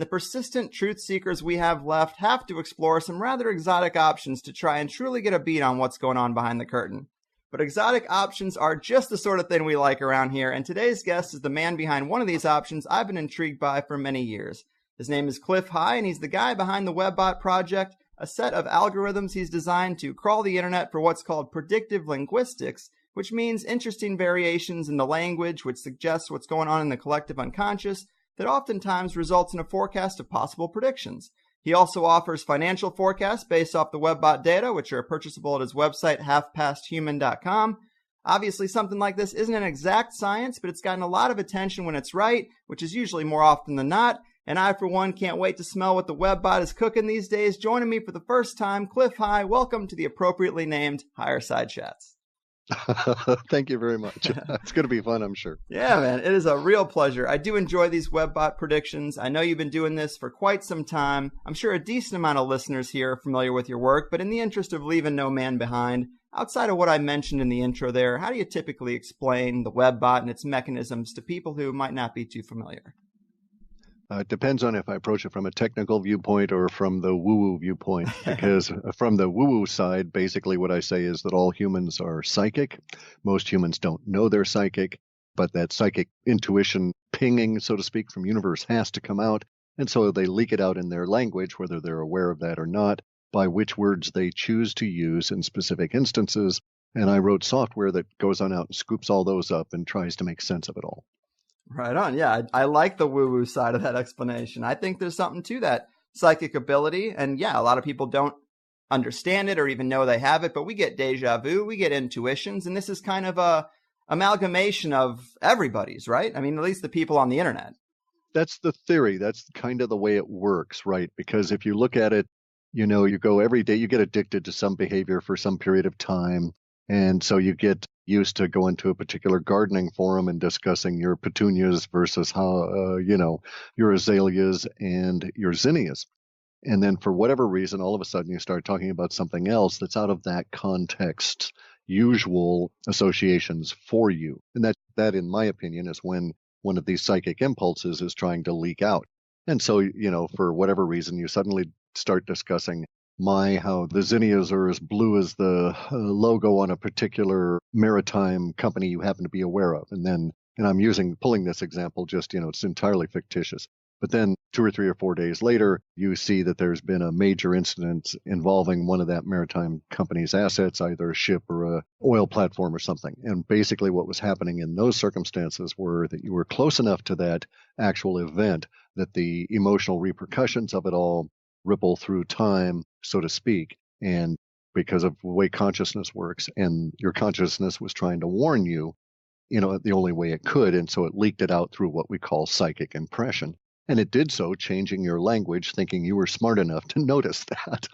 the persistent truth seekers we have left have to explore some rather exotic options to try and truly get a beat on what's going on behind the curtain. But exotic options are just the sort of thing we like around here, and today's guest is the man behind one of these options I've been intrigued by for many years. His name is Clif High, and he's the guy behind the WebBot project, a set of algorithms he's designed to crawl the internet for what's called predictive linguistics, which means interesting variations in the language which suggests what's going on in the collective unconscious that oftentimes results in a forecast of possible predictions. He also offers financial forecasts based off the WebBot data, which are purchasable at his website, halfpasthuman.com. Obviously, something like this isn't an exact science, but it's gotten a lot of attention when it's right, which is usually more often than not. And I, for one, can't wait to smell what the WebBot is cooking these days. Joining me for the first time, Clif High. Welcome to the appropriately named Higherside Chats. Thank you very much. It's going to be fun, I'm sure. Yeah, man, it is a real pleasure. I do enjoy these WebBot predictions. I know you've been doing this for quite some time. I'm sure a decent amount of listeners here are familiar with your work, but in the interest of leaving no man behind, outside of what I mentioned in the intro there, how do you typically explain the WebBot and its mechanisms to people who might not be too familiar? It depends on if I approach it from a technical viewpoint or from the woo-woo viewpoint, because from the woo-woo side, basically what I say is that all humans are psychic. Most humans don't know they're psychic, but that psychic intuition pinging, so to speak, from universe has to come out, and so they leak it out in their language, whether they're aware of that or not, by which words they choose to use in specific instances, and I wrote software that goes on out and scoops all those up and tries to make sense of it all. Right on. Yeah, I like the woo-woo side of that explanation. I think there's something to that psychic ability. And yeah, a lot of people don't understand it or even know they have it, but we get deja vu, we get intuitions, and this is kind of a amalgamation of everybody's, right? I mean, at least the people on the internet. That's the theory. That's kind of the way it works, right? Because if you look at it, you go every day, you get addicted to some behavior for some period of time. And so you get used to going to a particular gardening forum and discussing your petunias versus how, your azaleas and your zinnias. And then for whatever reason, all of a sudden you start talking about something else that's out of that context's usual associations for you. And that, in my opinion, is when one of these psychic impulses is trying to leak out. And so, for whatever reason, you suddenly start discussing how the zinnias are as blue as the logo on a particular maritime company you happen to be aware of. And I'm pulling this example just, it's entirely fictitious. But then 2 or 3 or 4 days later, you see that there's been a major incident involving one of that maritime company's assets, either a ship or a oil platform or something. And basically what was happening in those circumstances were that you were close enough to that actual event that the emotional repercussions of it all ripple through time, so to speak, and because of the way consciousness works, and your consciousness was trying to warn you, the only way it could, and so it leaked it out through what we call psychic impression. And it did so, changing your language, thinking you were smart enough to notice that.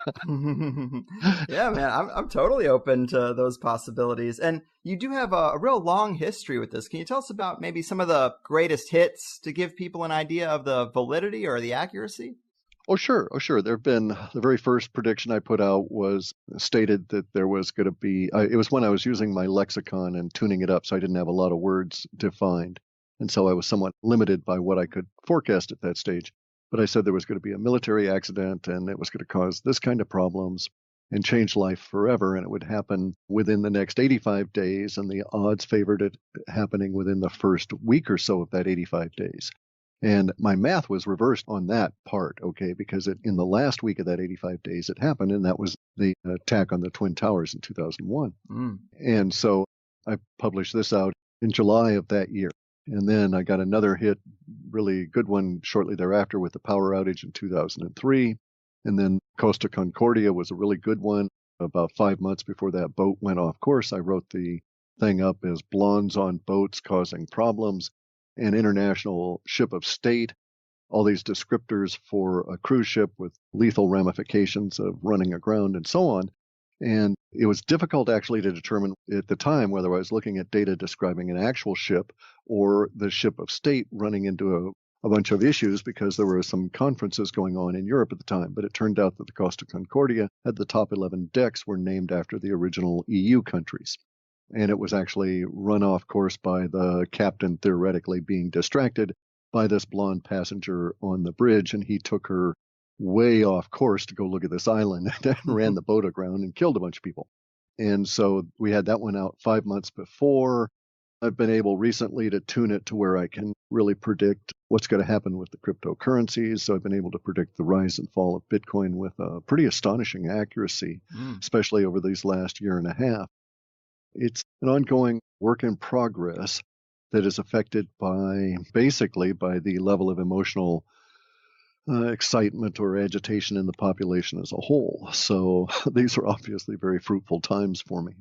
Yeah, man, I'm totally open to those possibilities. And you do have a real long history with this. Can you tell us about maybe some of the greatest hits to give people an idea of the validity or the accuracy? Oh, sure. There have been, the very first prediction I put out was stated that there was going to be, it was when I was using my lexicon and tuning it up, so I didn't have a lot of words defined. And so I was somewhat limited by what I could forecast at that stage. But I said there was going to be a military accident and it was going to cause this kind of problems and change life forever. And it would happen within the next 85 days. And the odds favored it happening within the first week or so of that 85 days. And my math was reversed on that part, okay, because in the last week of that 85 days it happened, and that was the attack on the Twin Towers in 2001. And so I published this out in July of that year. And then I got another hit, really good one, shortly thereafter with the power outage in 2003. And then Costa Concordia was a really good one. About 5 months before that boat went off course, I wrote the thing up as Blondes on Boats Causing Problems, an international ship of state, all these descriptors for a cruise ship with lethal ramifications of running aground and so on. And it was difficult actually to determine at the time whether I was looking at data describing an actual ship or the ship of state running into a bunch of issues because there were some conferences going on in Europe at the time. But it turned out that the Costa Concordia had the top 11 decks were named after the original EU countries. And it was actually run off course by the captain theoretically being distracted by this blonde passenger on the bridge, and he took her way off course to go look at this island and ran the boat aground and killed a bunch of people. And so we had that one out 5 months before. I've been able recently to tune it to where I can really predict what's going to happen with the cryptocurrencies. So I've been able to predict the rise and fall of Bitcoin with a pretty astonishing accuracy, especially over these last year and a half. It's an ongoing work in progress that is affected basically by the level of emotional excitement or agitation in the population as a whole. So these are obviously very fruitful times for me.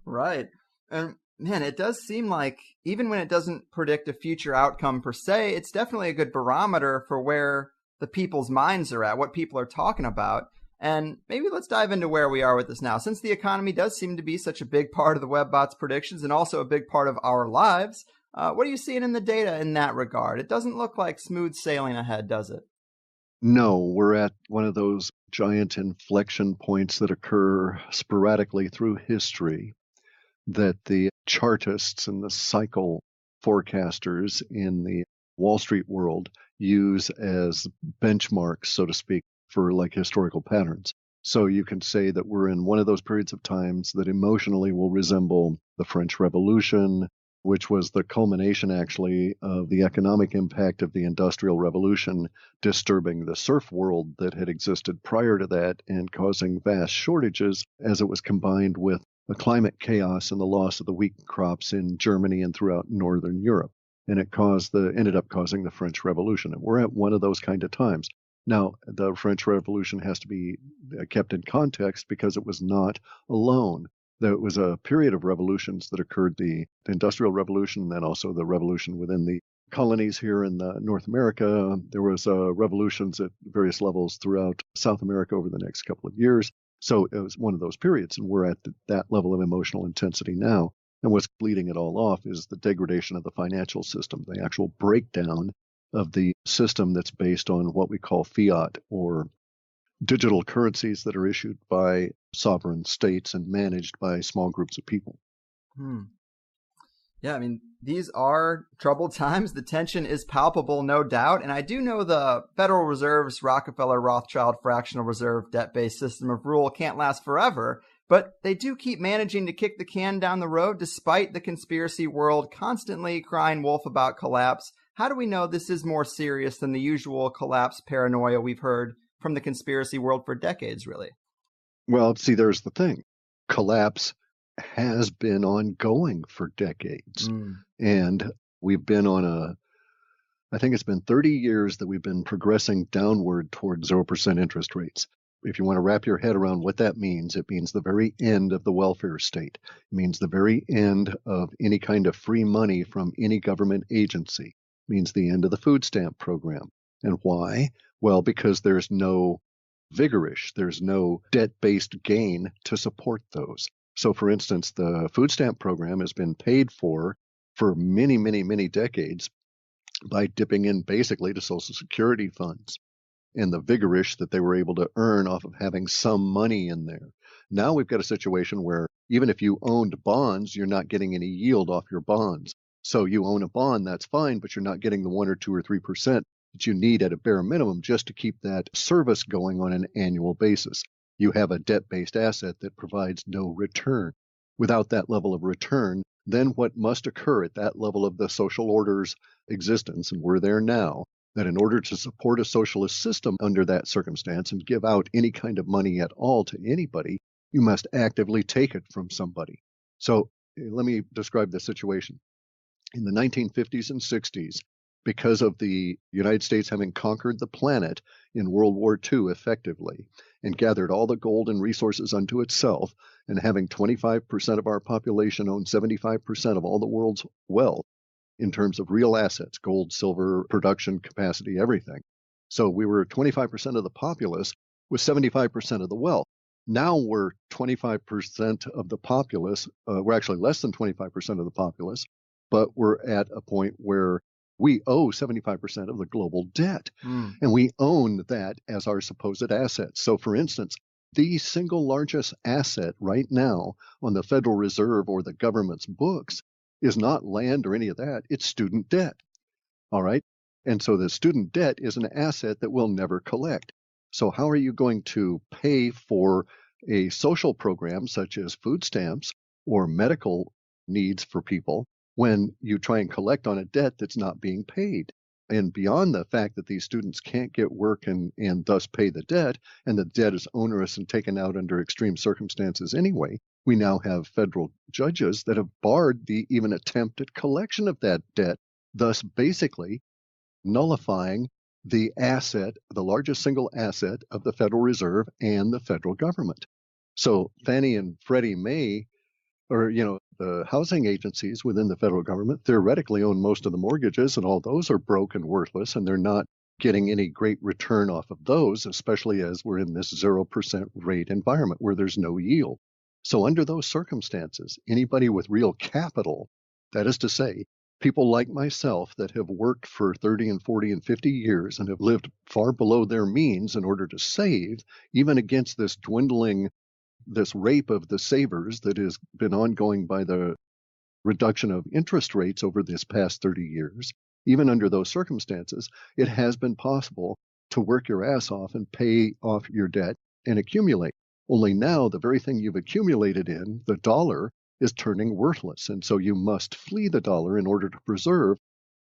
Right. And man, it does seem like even when it doesn't predict a future outcome per se, it's definitely a good barometer for where the people's minds are at, what people are talking about. And maybe let's dive into where we are with this now. Since the economy does seem to be such a big part of the WebBot's predictions and also a big part of our lives, what are you seeing in the data in that regard? It doesn't look like smooth sailing ahead, does it? No, we're at one of those giant inflection points that occur sporadically through history that the chartists and the cycle forecasters in the Wall Street world use as benchmarks, so to speak, for like historical patterns. So you can say that we're in one of those periods of times that emotionally will resemble the French Revolution, which was the culmination actually of the economic impact of the Industrial Revolution, disturbing the surf world that had existed prior to that and causing vast shortages as it was combined with a climate chaos and the loss of the wheat crops in Germany and throughout Northern Europe. And it ended up causing the French Revolution. And we're at one of those kind of times. Now, the French Revolution has to be kept in context because it was not alone. There was a period of revolutions that occurred, the Industrial Revolution, and then also the revolution within the colonies here in North America. There was revolutions at various levels throughout South America over the next couple of years. So it was one of those periods, and we're at that level of emotional intensity now. And what's leading it all off is the degradation of the financial system, the actual breakdown of the system that's based on what we call fiat, or digital currencies that are issued by sovereign states and managed by small groups of people. Yeah, I mean, these are troubled times. The tension is palpable, no doubt. And I do know the Federal Reserve's Rockefeller Rothschild fractional reserve debt-based system of rule can't last forever, but they do keep managing to kick the can down the road despite the conspiracy world constantly crying wolf about collapse. How do we know this is more serious than the usual collapse paranoia we've heard from the conspiracy world for decades, really? Well, see, there's the thing. Collapse has been ongoing for decades. And we've been I think it's been 30 years that we've been progressing downward toward 0% interest rates. If you want to wrap your head around what that means, it means the very end of the welfare state. It means the very end of any kind of free money from any government agency. It means the end of the food stamp program. And why? Well, because there's no vigorish, there's no debt-based gain to support those. So, for instance, the food stamp program has been paid for many, many, many decades by dipping in basically to Social Security funds and the vigorish that they were able to earn off of having some money in there. Now we've got a situation where even if you owned bonds, you're not getting any yield off your bonds. So you own a bond, that's fine, but you're not getting the 1 or 2 or 3% that you need at a bare minimum just to keep that service going on an annual basis. You have a debt-based asset that provides no return. Without that level of return, then what must occur at that level of the social order's existence, and we're there now, that in order to support a socialist system under that circumstance and give out any kind of money at all to anybody, you must actively take it from somebody. So let me describe the situation. In the 1950s and 60s, because of the United States having conquered the planet in World War II effectively and gathered all the gold and resources unto itself, and having 25% of our population own 75% of all the world's wealth in terms of real assets, gold, silver, production capacity, everything. So we were 25% of the populace with 75% of the wealth. Now we're 25% of the populace. We're actually less than 25% of the populace, but we're at a point where we owe 75% of the global debt, and we own that as our supposed assets. So, for instance, the single largest asset right now on the Federal Reserve or the government's books is not land or any of that. It's student debt. All right. And so the student debt is an asset that we'll never collect. So how are you going to pay for a social program such as food stamps or medical needs for people when you try and collect on a debt that's not being paid? And beyond the fact that these students can't get work and thus pay the debt, and the debt is onerous and taken out under extreme circumstances anyway, we now have federal judges that have barred the even attempted collection of that debt, thus basically nullifying the asset, the largest single asset of the Federal Reserve and the federal government. So Fannie and Freddie Mae, or the housing agencies within the federal government, theoretically own most of the mortgages, and all those are broke and worthless, and they're not getting any great return off of those, especially as we're in this 0% rate environment where there's no yield. So under those circumstances, anybody with real capital, that is to say, people like myself that have worked for 30 and 40 and 50 years and have lived far below their means in order to save, even against this rape of the savers that has been ongoing by the reduction of interest rates over this past 30 years, even under those circumstances, it has been possible to work your ass off and pay off your debt and accumulate. Only now, the very thing you've accumulated in, the dollar, is turning worthless. And so you must flee the dollar in order to preserve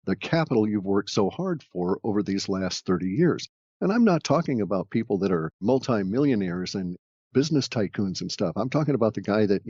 the capital you've worked so hard for over these last 30 years. And I'm not talking about people that are multimillionaires and business tycoons and stuff. I'm talking about the guy that,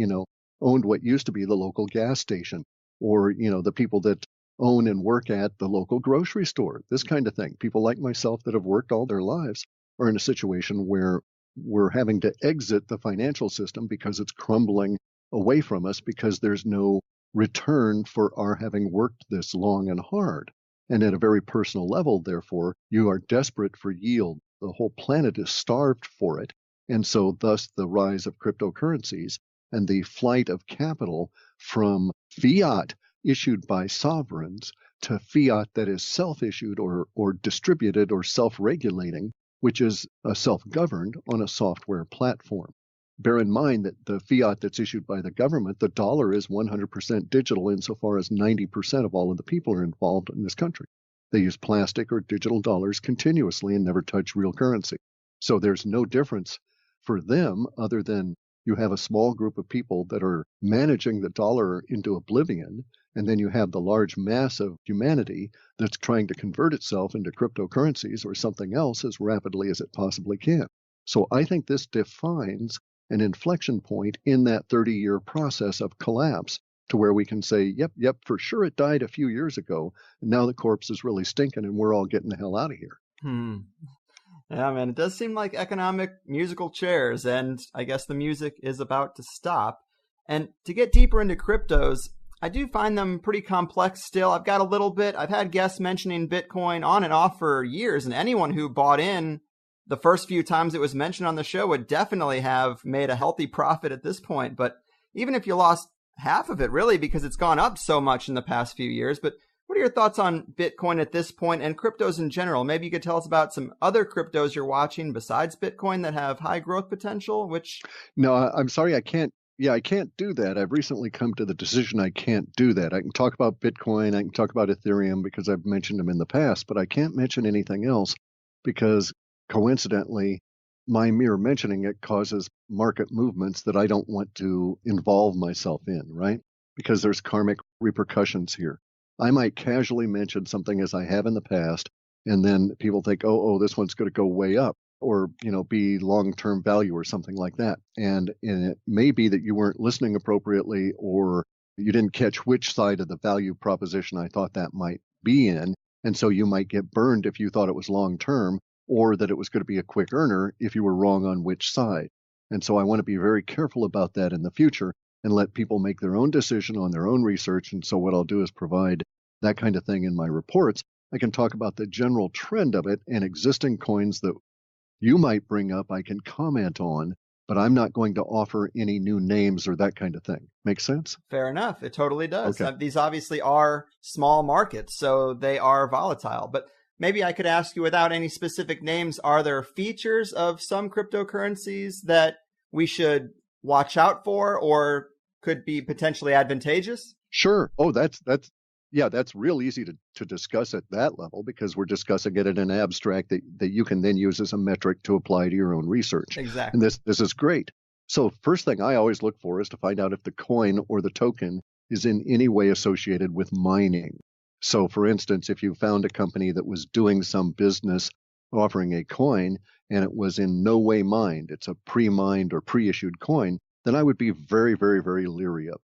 owned what used to be the local gas station, or, the people that own and work at the local grocery store, this kind of thing. People like myself that have worked all their lives are in a situation where we're having to exit the financial system because it's crumbling away from us because there's no return for our having worked this long and hard. And at a very personal level, therefore, you are desperate for yield. The whole planet is starved for it. And so thus the rise of cryptocurrencies and the flight of capital from fiat issued by sovereigns to fiat that is self-issued or distributed or self-regulating, which is self-governed on a software platform. Bear in mind that the fiat that's issued by the government, the dollar, is 100% digital insofar as 90% of all of the people are involved in this country. They use plastic or digital dollars continuously and never touch real currency. So there's no difference for them other than you have a small group of people that are managing the dollar into oblivion, and then you have the large mass of humanity that's trying to convert itself into cryptocurrencies or something else as rapidly as it possibly can. So I think this defines an inflection point in that 30-year process of collapse to where we can say, yep, for sure it died a few years ago, and now the corpse is really stinking and we're all getting the hell out of here. Yeah, man, it does seem like economic musical chairs, and I guess the music is about to stop. And to get deeper into cryptos, I do find them pretty complex still. I've got a little bit. I've had guests mentioning Bitcoin on and off for years, and anyone who bought in the first few times it was mentioned on the show would definitely have made a healthy profit at this point. But even if you lost half of it, really, because it's gone up so much in the past few years. But what are your thoughts on Bitcoin at this point and cryptos in general? Maybe you could tell us about some other cryptos you're watching besides Bitcoin that have high growth potential, which... No, I'm sorry, I can't. Yeah, I can't do that. I've recently come to the decision I can't do that. I can talk about Bitcoin, I can talk about Ethereum because I've mentioned them in the past, but I can't mention anything else because coincidentally, my mere mentioning it causes market movements that I don't want to involve myself in, right? Because there's karmic repercussions here. I might casually mention something as I have in the past, and then people think, oh, this one's going to go way up, or, be long-term value or something like that. And it may be that you weren't listening appropriately, or you didn't catch which side of the value proposition I thought that might be in. And so you might get burned if you thought it was long-term, or that it was going to be a quick earner if you were wrong on which side. And so I want to be very careful about that in the future and let people make their own decision on their own research. And so what I'll do is provide that kind of thing in my reports. I can talk about the general trend of it and existing coins that you might bring up, I can comment on, but I'm not going to offer any new names or that kind of thing. Make sense? Fair enough. It totally does. Okay. These obviously are small markets, so they are volatile. But maybe I could ask you without any specific names, are there features of some cryptocurrencies that we should watch out for or could be potentially advantageous? Sure. Oh, that's yeah, that's real easy to discuss at that level because we're discussing it in an abstract that you can then use as a metric to apply to your own research. And Exactly. this is great. So first thing I always look for is to find out if the coin or the token is in any way associated with mining. So for instance, if you found a company that was doing some business offering a coin and it was in no way mined, it's a pre-mined or pre-issued coin, then I would be very, very, very leery of.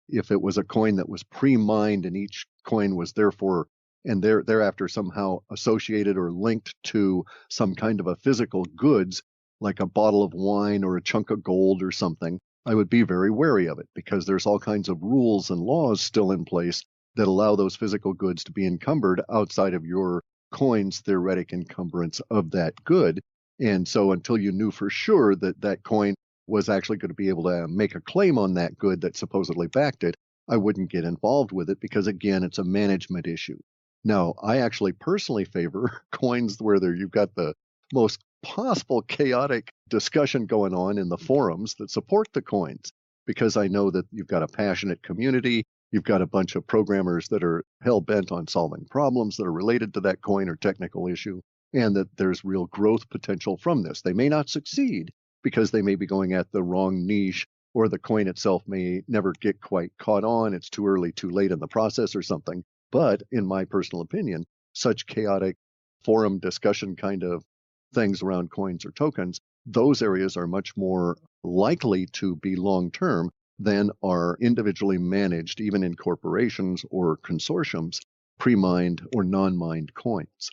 If it was a coin that was pre-mined and each coin was therefore and thereafter somehow associated or linked to some kind of a physical goods, like a bottle of wine or a chunk of gold or something, I would be very wary of it because there's all kinds of rules and laws still in place that allow those physical goods to be encumbered outside of your coin's theoretic encumbrance of that good. And so until you knew for sure that that coin was actually going to be able to make a claim on that good that supposedly backed it, I wouldn't get involved with it because, again, it's a management issue. Now, I actually personally favor coins where you've got the most possible chaotic discussion going on in the forums that support the coins because I know that you've got a passionate community. You've got a bunch of programmers that are hell bent on solving problems that are related to that coin or technical issue, and that there's real growth potential from this. They may not succeed because they may be going at the wrong niche, or the coin itself may never get quite caught on. It's too early, too late in the process or something. But in my personal opinion, such chaotic forum discussion kind of things around coins or tokens, those areas are much more likely to be long-term than are individually managed, even in corporations or consortiums, pre-mined or non-mined coins.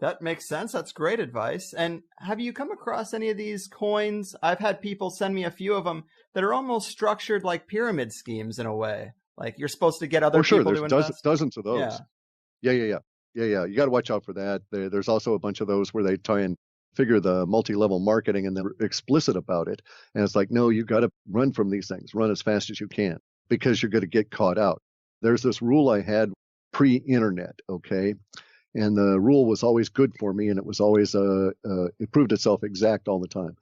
That makes sense. That's great advice. And have you come across any of these coins? I've had people send me a few of them that are almost structured like pyramid schemes in a way. Like you're supposed to get other sure, people there's to invest. dozens of Yeah. those. Yeah. You got to watch out for that. There's also a bunch of those where they try and figure the multi-level marketing and they're explicit about it. And it's like, no, you got to run from these things, run as fast as you can because you're going to get caught out. There's this rule I had pre-internet, okay? And the rule was always good for me, and it was always it proved itself exact all the time.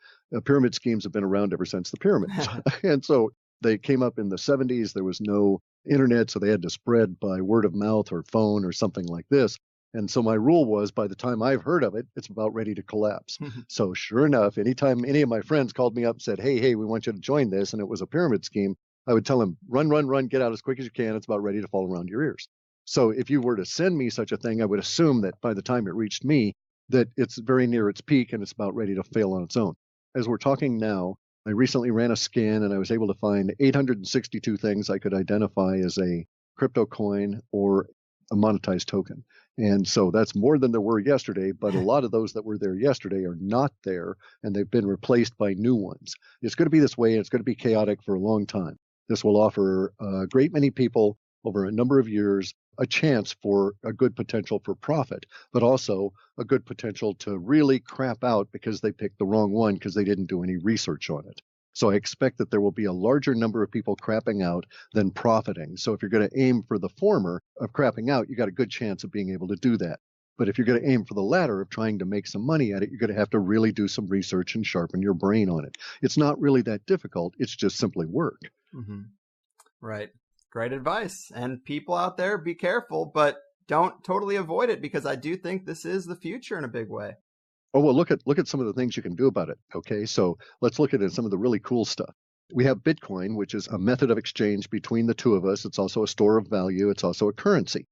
Pyramid schemes have been around ever since the pyramids, and so they came up in the 70s. There was no internet, so they had to spread by word of mouth or phone or something like this. And so my rule was, by the time I've heard of it, it's about ready to collapse. So sure enough, anytime any of my friends called me up and said, hey, we want you to join this, and it was a pyramid scheme, I would tell them, run, get out as quick as you can. It's about ready to fall around your ears. So if you were to send me such a thing, I would assume that by the time it reached me, that it's very near its peak and it's about ready to fail on its own. As we're talking now, I recently ran a scan and I was able to find 862 things I could identify as a crypto coin or a monetized token. And so that's more than there were yesterday, but a lot of those that were there yesterday are not there, and they've been replaced by new ones. It's going to be this way, and it's going to be chaotic for a long time. This will offer a great many people over a number of years a chance for a good potential for profit, but also a good potential to really crap out because they picked the wrong one because they didn't do any research on it. So I expect that there will be a larger number of people crapping out than profiting. So if you're going to aim for the former of crapping out, you got a good chance of being able to do that. But if you're going to aim for the latter of trying to make some money at it, you're going to have to really do some research and sharpen your brain on it. It's not really that difficult. It's just simply work. Right. Great advice. And people out there, be careful, but don't totally avoid it because I do think this is the future in a big way. Oh, well, look at some of the things you can do about it. Okay, so let's look at some of the really cool stuff. We have Bitcoin, which is a method of exchange between the two of us. It's also a store of value. It's also a currency.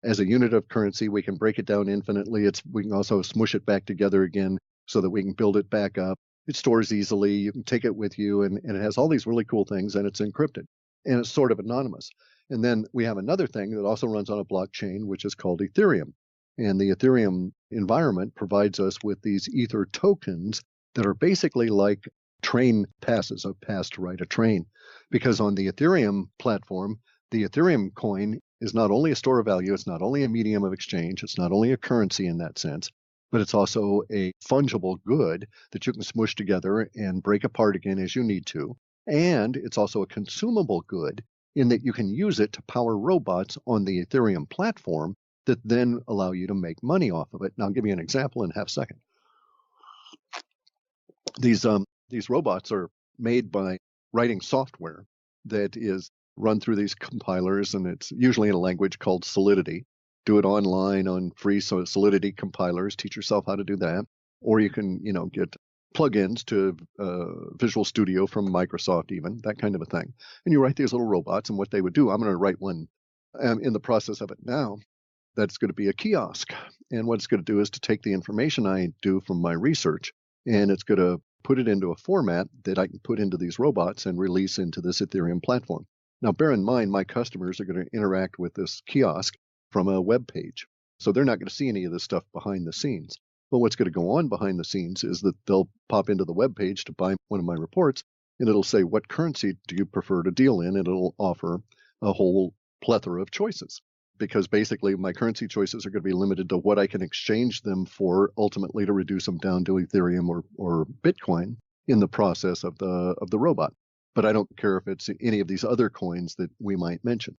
As a unit of currency, we can break it down infinitely. We can also smush it back together again so that we can build it back up. It stores easily. You can take it with you, and it has all these really cool things, and it's encrypted. And it's sort of anonymous. And then we have another thing that also runs on a blockchain, which is called Ethereum. And the Ethereum environment provides us with these Ether tokens that are basically like train passes, a pass to ride a train. Because on the Ethereum platform, the Ethereum coin is not only a store of value, it's not only a medium of exchange, it's not only a currency in that sense, but it's also a fungible good that you can smush together and break apart again as you need to. And it's also a consumable good in that you can use it to power robots on the Ethereum platform that then allow you to make money off of it. Now, I'll give you an example in half a second. These robots are made by writing software that is run through these compilers, and it's usually in a language called Solidity. Do it online on free Solidity compilers. Teach yourself how to do that. Or you can, get plugins to Visual Studio from Microsoft even, that kind of a thing. And you write these little robots, and what they would do, I'm going to write one in the process of it now. That's going to be a kiosk. And what it's going to do is to take the information I do from my research, and it's going to put it into a format that I can put into these robots and release into this Ethereum platform. Now, bear in mind, my customers are going to interact with this kiosk from a web page. So they're not going to see any of this stuff behind the scenes. But what's going to go on behind the scenes is that they'll pop into the web page to buy one of my reports, and it'll say, what currency do you prefer to deal in? And it'll offer a whole plethora of choices, because basically my currency choices are going to be limited to what I can exchange them for, ultimately to reduce them down to Ethereum or Bitcoin in the process of the robot. But I don't care if it's any of these other coins that we might mention,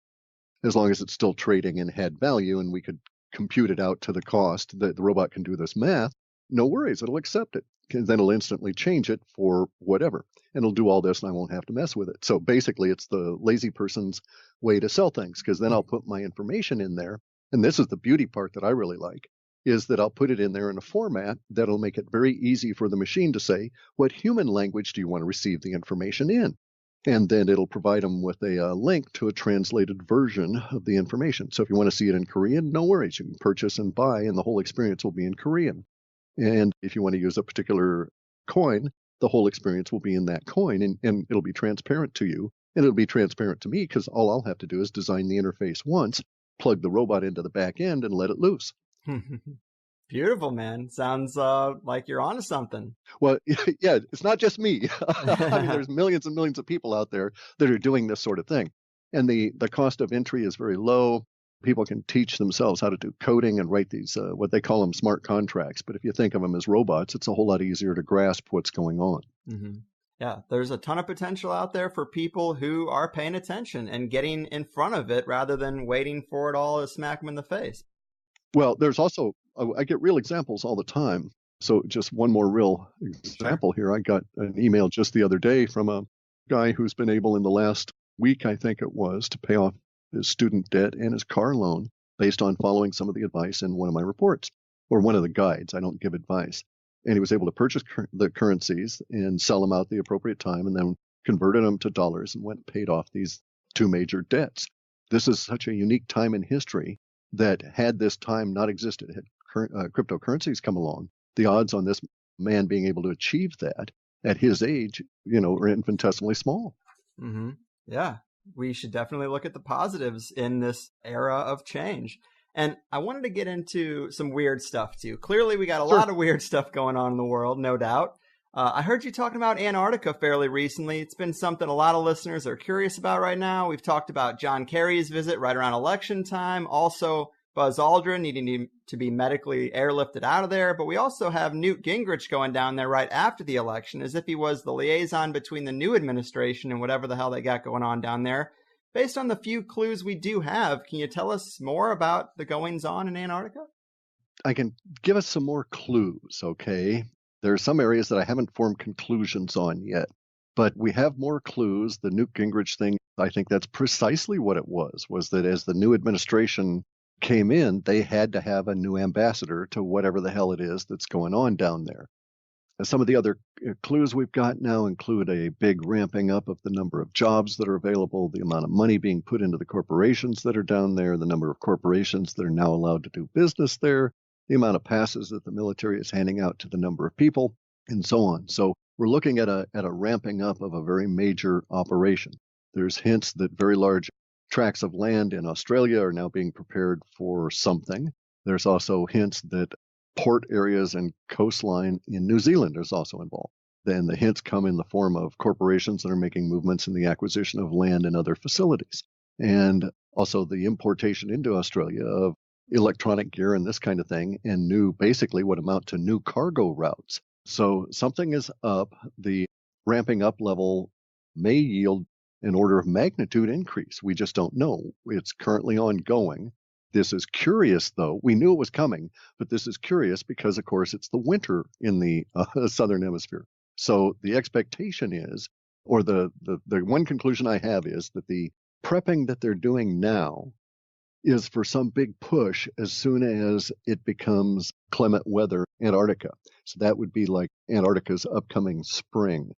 as long as it's still trading and had value and we could compute it out to the cost that the robot can do this math. No worries, it'll accept it. Then it'll instantly change it for whatever. And it'll do all this and I won't have to mess with it. So basically, it's the lazy person's way to sell things, because then I'll put my information in there. And this is the beauty part that I really like, is that I'll put it in there in a format that'll make it very easy for the machine to say, what human language do you want to receive the information in? And then it'll provide them with a link to a translated version of the information. So if you want to see it in Korean, no worries. You can purchase and buy, and the whole experience will be in Korean. And if you want to use a particular coin, the whole experience will be in that coin, and it'll be transparent to you. And it'll be transparent to me, because all I'll have to do is design the interface once, plug the robot into the back end, and let it loose. Beautiful, man. Sounds like you're onto something. Well, yeah, it's not just me. I mean, there's millions and millions of people out there that are doing this sort of thing. And the cost of entry is very low. People can teach themselves how to do coding and write these, what they call them, smart contracts. But if you think of them as robots, it's a whole lot easier to grasp what's going on. Mm-hmm. Yeah, there's a ton of potential out there for people who are paying attention and getting in front of it rather than waiting for it all to smack them in the face. Well, there's also, I get real examples all the time. So just one more real example here. I got an email just the other day from a guy who's been able in the last week, I think it was, to pay off his student debt and his car loan based on following some of the advice in one of my reports, or one of the guides. I don't give advice. And he was able to purchase the currencies and sell them out at the appropriate time, and then converted them to dollars and went and paid off these two major debts. This is such a unique time in history that, had this time not existed, had cryptocurrencies come along, the odds on this man being able to achieve that at his age, are infinitesimally small. Mm-hmm. Yeah, we should definitely look at the positives in this era of change. And I wanted to get into some weird stuff too. Clearly, we got a lot of weird stuff going on in the world, no doubt. I heard you talking about Antarctica fairly recently. It's been something a lot of listeners are curious about right now. We've talked about John Kerry's visit right around election time. Also, Buzz Aldrin needing to be medically airlifted out of there. But we also have Newt Gingrich going down there right after the election, as if he was the liaison between the new administration and whatever the hell they got going on down there. Based on the few clues we do have, can you tell us more about the goings-on in Antarctica? I can give us some more clues, okay? There are some areas that I haven't formed conclusions on yet, but we have more clues. The Newt Gingrich thing, I think that's precisely what it was that as the new administration came in, they had to have a new ambassador to whatever the hell it is that's going on down there. And some of the other clues we've got now include a big ramping up of the number of jobs that are available, the amount of money being put into the corporations that are down there, the number of corporations that are now allowed to do business there, the amount of passes that the military is handing out to the number of people, and so on. So we're looking at a ramping up of a very major operation. There's hints that very large tracts of land in Australia are now being prepared for something. There's also hints that port areas and coastline in New Zealand is also involved. Then the hints come in the form of corporations that are making movements in the acquisition of land and other facilities. And also the importation into Australia of electronic gear and this kind of thing, and basically what amount to new cargo routes. So something is up. The ramping up level may yield an order of magnitude increase. We just don't know. It's currently ongoing. This is curious, though. We knew it was coming, but this is curious because, of course, it's the winter in the southern hemisphere. So the expectation is, or the one conclusion I have is that the prepping that they're doing now is for some big push as soon as it becomes clement weather Antarctica. So that would be like Antarctica's upcoming spring.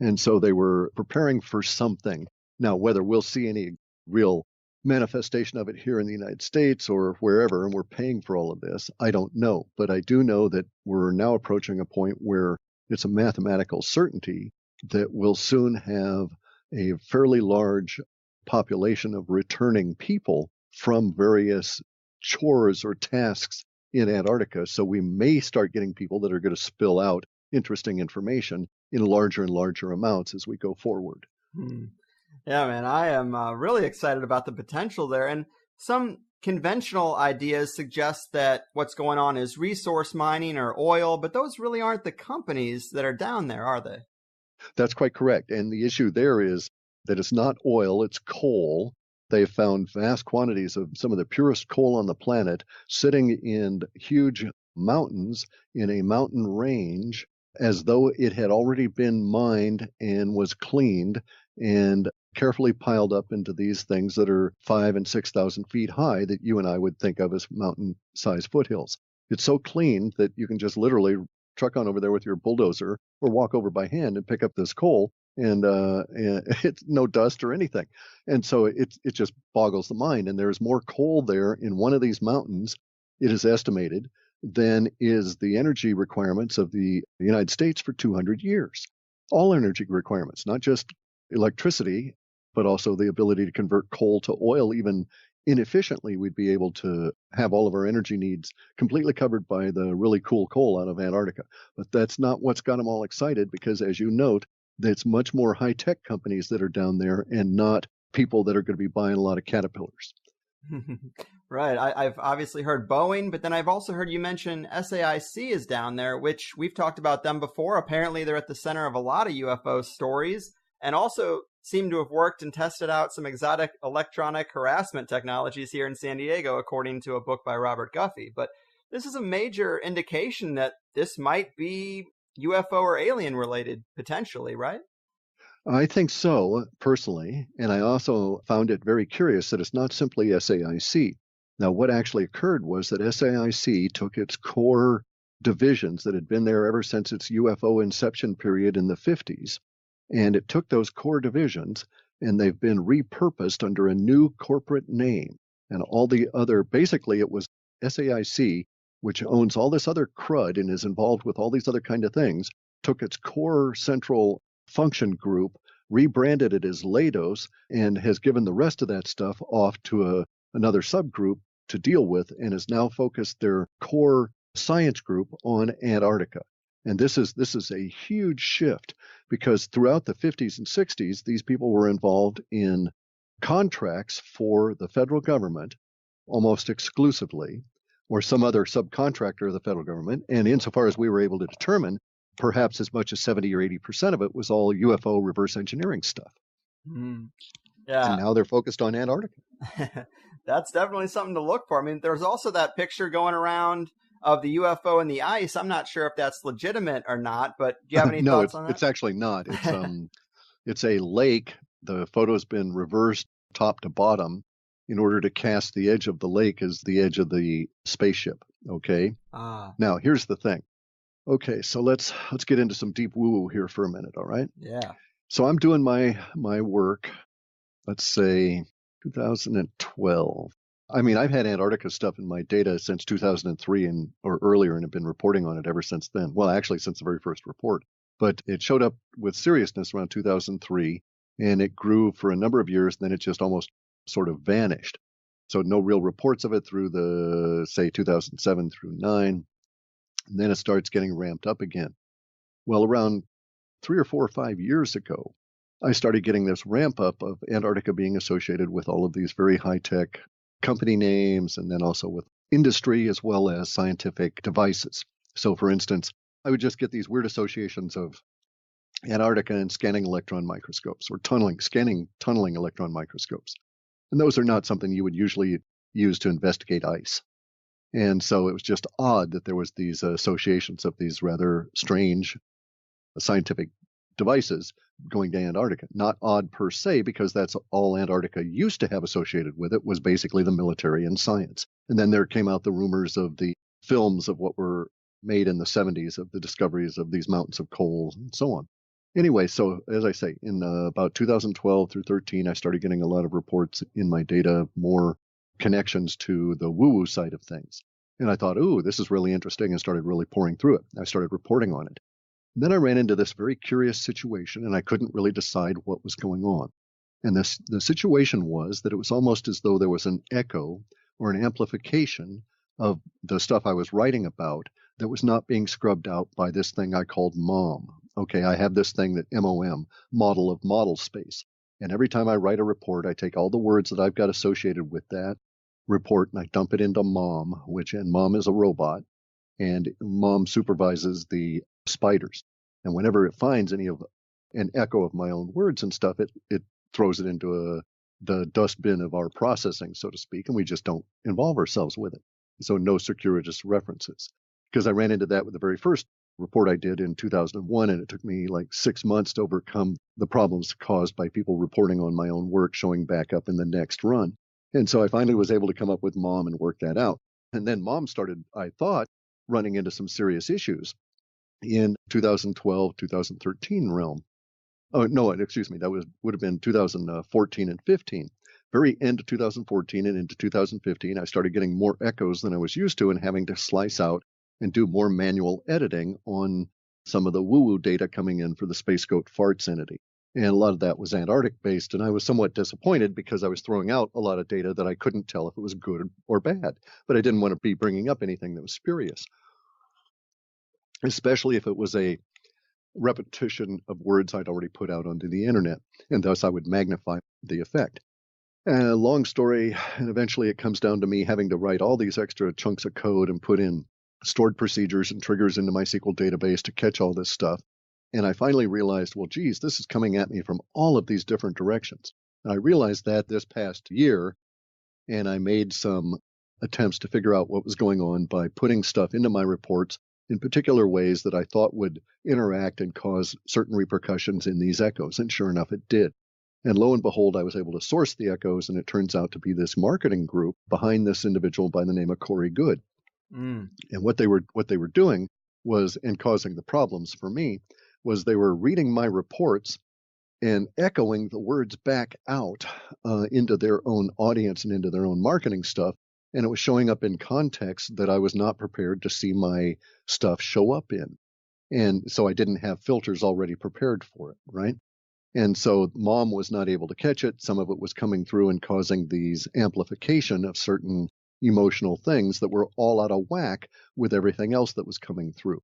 And so they were preparing for something. Now, whether we'll see any real manifestation of it here in the United States or wherever, and we're paying for all of this, I don't know. But I do know that we're now approaching a point where it's a mathematical certainty that we'll soon have a fairly large population of returning people from various chores or tasks in Antarctica. So we may start getting people that are going to spill out interesting information in larger and larger amounts as we go forward. Yeah, man, I am really excited about the potential there. And some conventional ideas suggest that what's going on is resource mining or oil, but those really aren't the companies that are down there, are they? That's quite correct. And the issue there is that it's not oil, it's coal. They've found vast quantities of some of the purest coal on the planet sitting in huge mountains in a mountain range as though it had already been mined and was cleaned and carefully piled up into these things that are 5,000 and 6,000 feet high that you and I would think of as mountain-sized foothills. It's so clean that you can just literally truck on over there with your bulldozer or walk over by hand and pick up this coal, and it's no dust or anything. And so it just boggles the mind. And there's more coal there in one of these mountains, it is estimated, than is the energy requirements of the United States for 200 years. All energy requirements, not just electricity, but also the ability to convert coal to oil. Even inefficiently, we'd be able to have all of our energy needs completely covered by the really cool coal out of Antarctica. But that's not what's got them all excited, because as you note, it's much more high-tech companies that are down there and not people that are going to be buying a lot of Caterpillars. Right. I've obviously heard Boeing, but then I've also heard you mention SAIC is down there, which we've talked about them before. Apparently, they're at the center of a lot of UFO stories and also seem to have worked and tested out some exotic electronic harassment technologies here in San Diego, according to a book by Robert Guffey. But this is a major indication that this might be UFO or alien related, potentially, right? I think so, personally, and I also found it very curious that it's not simply SAIC. Now, what actually occurred was that SAIC took its core divisions that had been there ever since its UFO inception period in the 50s, and it took those core divisions, and they've been repurposed under a new corporate name. And all the other, basically, it was SAIC, which owns all this other crud and is involved with all these other kind of things, took its core central function group, rebranded it as Leidos, and has given the rest of that stuff off to another subgroup to deal with, and has now focused their core science group on Antarctica. And this is a huge shift, because throughout the 50s and 60s, these people were involved in contracts for the federal government almost exclusively, or some other subcontractor of the federal government. And insofar as we were able to determine, perhaps as much as 70 or 80% of it was all UFO reverse engineering stuff. Yeah. And now they're focused on Antarctica. That's definitely something to look for. I mean, there's also that picture going around of the UFO and the ice. I'm not sure if that's legitimate or not, but do you have any thoughts on that? No, it's actually not. It's a lake. The photo's been reversed top to bottom in order to cast the edge of the lake as the edge of the spaceship. Okay. Now, here's the thing. Okay, so let's get into some deep woo-woo here for a minute, all right? Yeah. So I'm doing my work, let's say 2012. I mean, I've had Antarctica stuff in my data since 2003 or earlier, and have been reporting on it ever since then. Well, actually, since the very first report. But it showed up with seriousness around 2003, and it grew for a number of years, and then it just almost sort of vanished. So no real reports of it through the, say, 2007 through 9. And then it starts getting ramped up again. Well, around 3 or 4 or 5 years ago, I started getting this ramp up of Antarctica being associated with all of these very high-tech company names, and then also with industry as well as scientific devices. So, for instance, I would just get these weird associations of Antarctica and scanning electron microscopes, or scanning tunneling electron microscopes. And those are not something you would usually use to investigate ice. And so it was just odd that there was these associations of these rather strange scientific devices going to Antarctica. Not odd per se, because that's all Antarctica used to have associated with it, was basically the military and science. And then there came out the rumors of the films of what were made in the 70s of the discoveries of these mountains of coal and so on. Anyway, so as I say, in about 2012 through 13, I started getting a lot of reports in my data, more connections to the woo-woo side of things. And I thought, ooh, this is really interesting, and started really pouring through it. I started reporting on it. And then I ran into this very curious situation, and I couldn't really decide what was going on. And the situation was that it was almost as though there was an echo or an amplification of the stuff I was writing about that was not being scrubbed out by this thing I called MOM. Okay, I have this thing that MOM, model of model space. And every time I write a report, I take all the words that I've got associated with that report and I dump it into MOM, and MOM is a robot, and MOM supervises the spiders. And whenever it finds any of an echo of my own words and stuff, it throws it into the dustbin of our processing, so to speak, and we just don't involve ourselves with it. So no circuitous references. Because I ran into that with the very first report I did in 2001, and it took me like 6 months to overcome the problems caused by people reporting on my own work showing back up in the next run. And so I finally was able to come up with MOM and work that out. And then MOM started, I thought, running into some serious issues in 2012, 2013 realm. Oh, no, excuse me, that would have been 2014 and 15. Very end of 2014 and into 2015, I started getting more echoes than I was used to and having to slice out and do more manual editing on some of the woo-woo data coming in for the Space Goat Farts entity. And a lot of that was Antarctic-based, and I was somewhat disappointed because I was throwing out a lot of data that I couldn't tell if it was good or bad. But I didn't want to be bringing up anything that was spurious, especially if it was a repetition of words I'd already put out onto the internet, and thus I would magnify the effect. Long story, and eventually it comes down to me having to write all these extra chunks of code and put in stored procedures and triggers into my SQL database to catch all this stuff. And I finally realized, well, geez, this is coming at me from all of these different directions. And I realized that this past year, and I made some attempts to figure out what was going on by putting stuff into my reports in particular ways that I thought would interact and cause certain repercussions in these echoes. And sure enough, it did. And lo and behold, I was able to source the echoes, and it turns out to be this marketing group behind this individual by the name of Corey Good. And what they were doing was, and causing the problems for me, was they were reading my reports and echoing the words back out into their own audience and into their own marketing stuff. And it was showing up in context that I was not prepared to see my stuff show up in. And so I didn't have filters already prepared for it, right? And so MOM was not able to catch it. Some of it was coming through and causing these amplification of certain emotional things that were all out of whack with everything else that was coming through.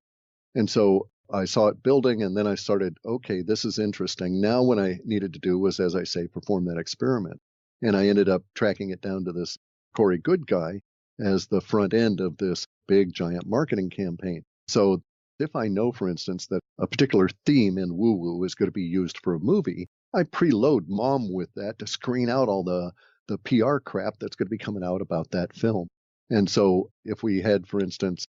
And so I saw it building, and then I started, okay, this is interesting. Now what I needed to do was, as I say, perform that experiment. And I ended up tracking it down to this Corey Good guy as the front end of this big, giant marketing campaign. So if I know, for instance, that a particular theme in woo-woo is going to be used for a movie, I preload MOM with that to screen out all the PR crap that's going to be coming out about that film. And so if we had, for instance,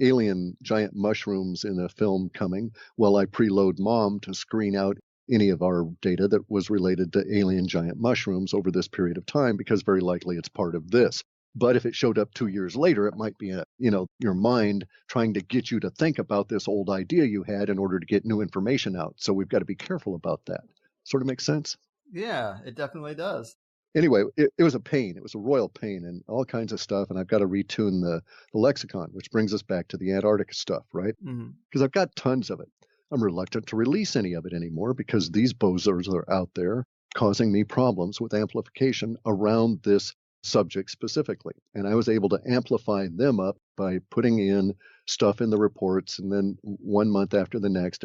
alien giant mushrooms in a film coming, well, I preload MOM to screen out any of our data that was related to alien giant mushrooms over this period of time, because very likely it's part of this. But if it showed up 2 years later, it might be your mind trying to get you to think about this old idea you had in order to get new information out. So we've got to be careful about that. Sort of makes sense? Yeah, it definitely does. Anyway, it was a pain. It was a royal pain and all kinds of stuff. And I've got to retune the lexicon, which brings us back to the Antarctica stuff, right? Because I've got tons of it. I'm reluctant to release any of it anymore because these bozos are out there causing me problems with amplification around this subject specifically. And I was able to amplify them up by putting in stuff in the reports, and then 1 month after the next,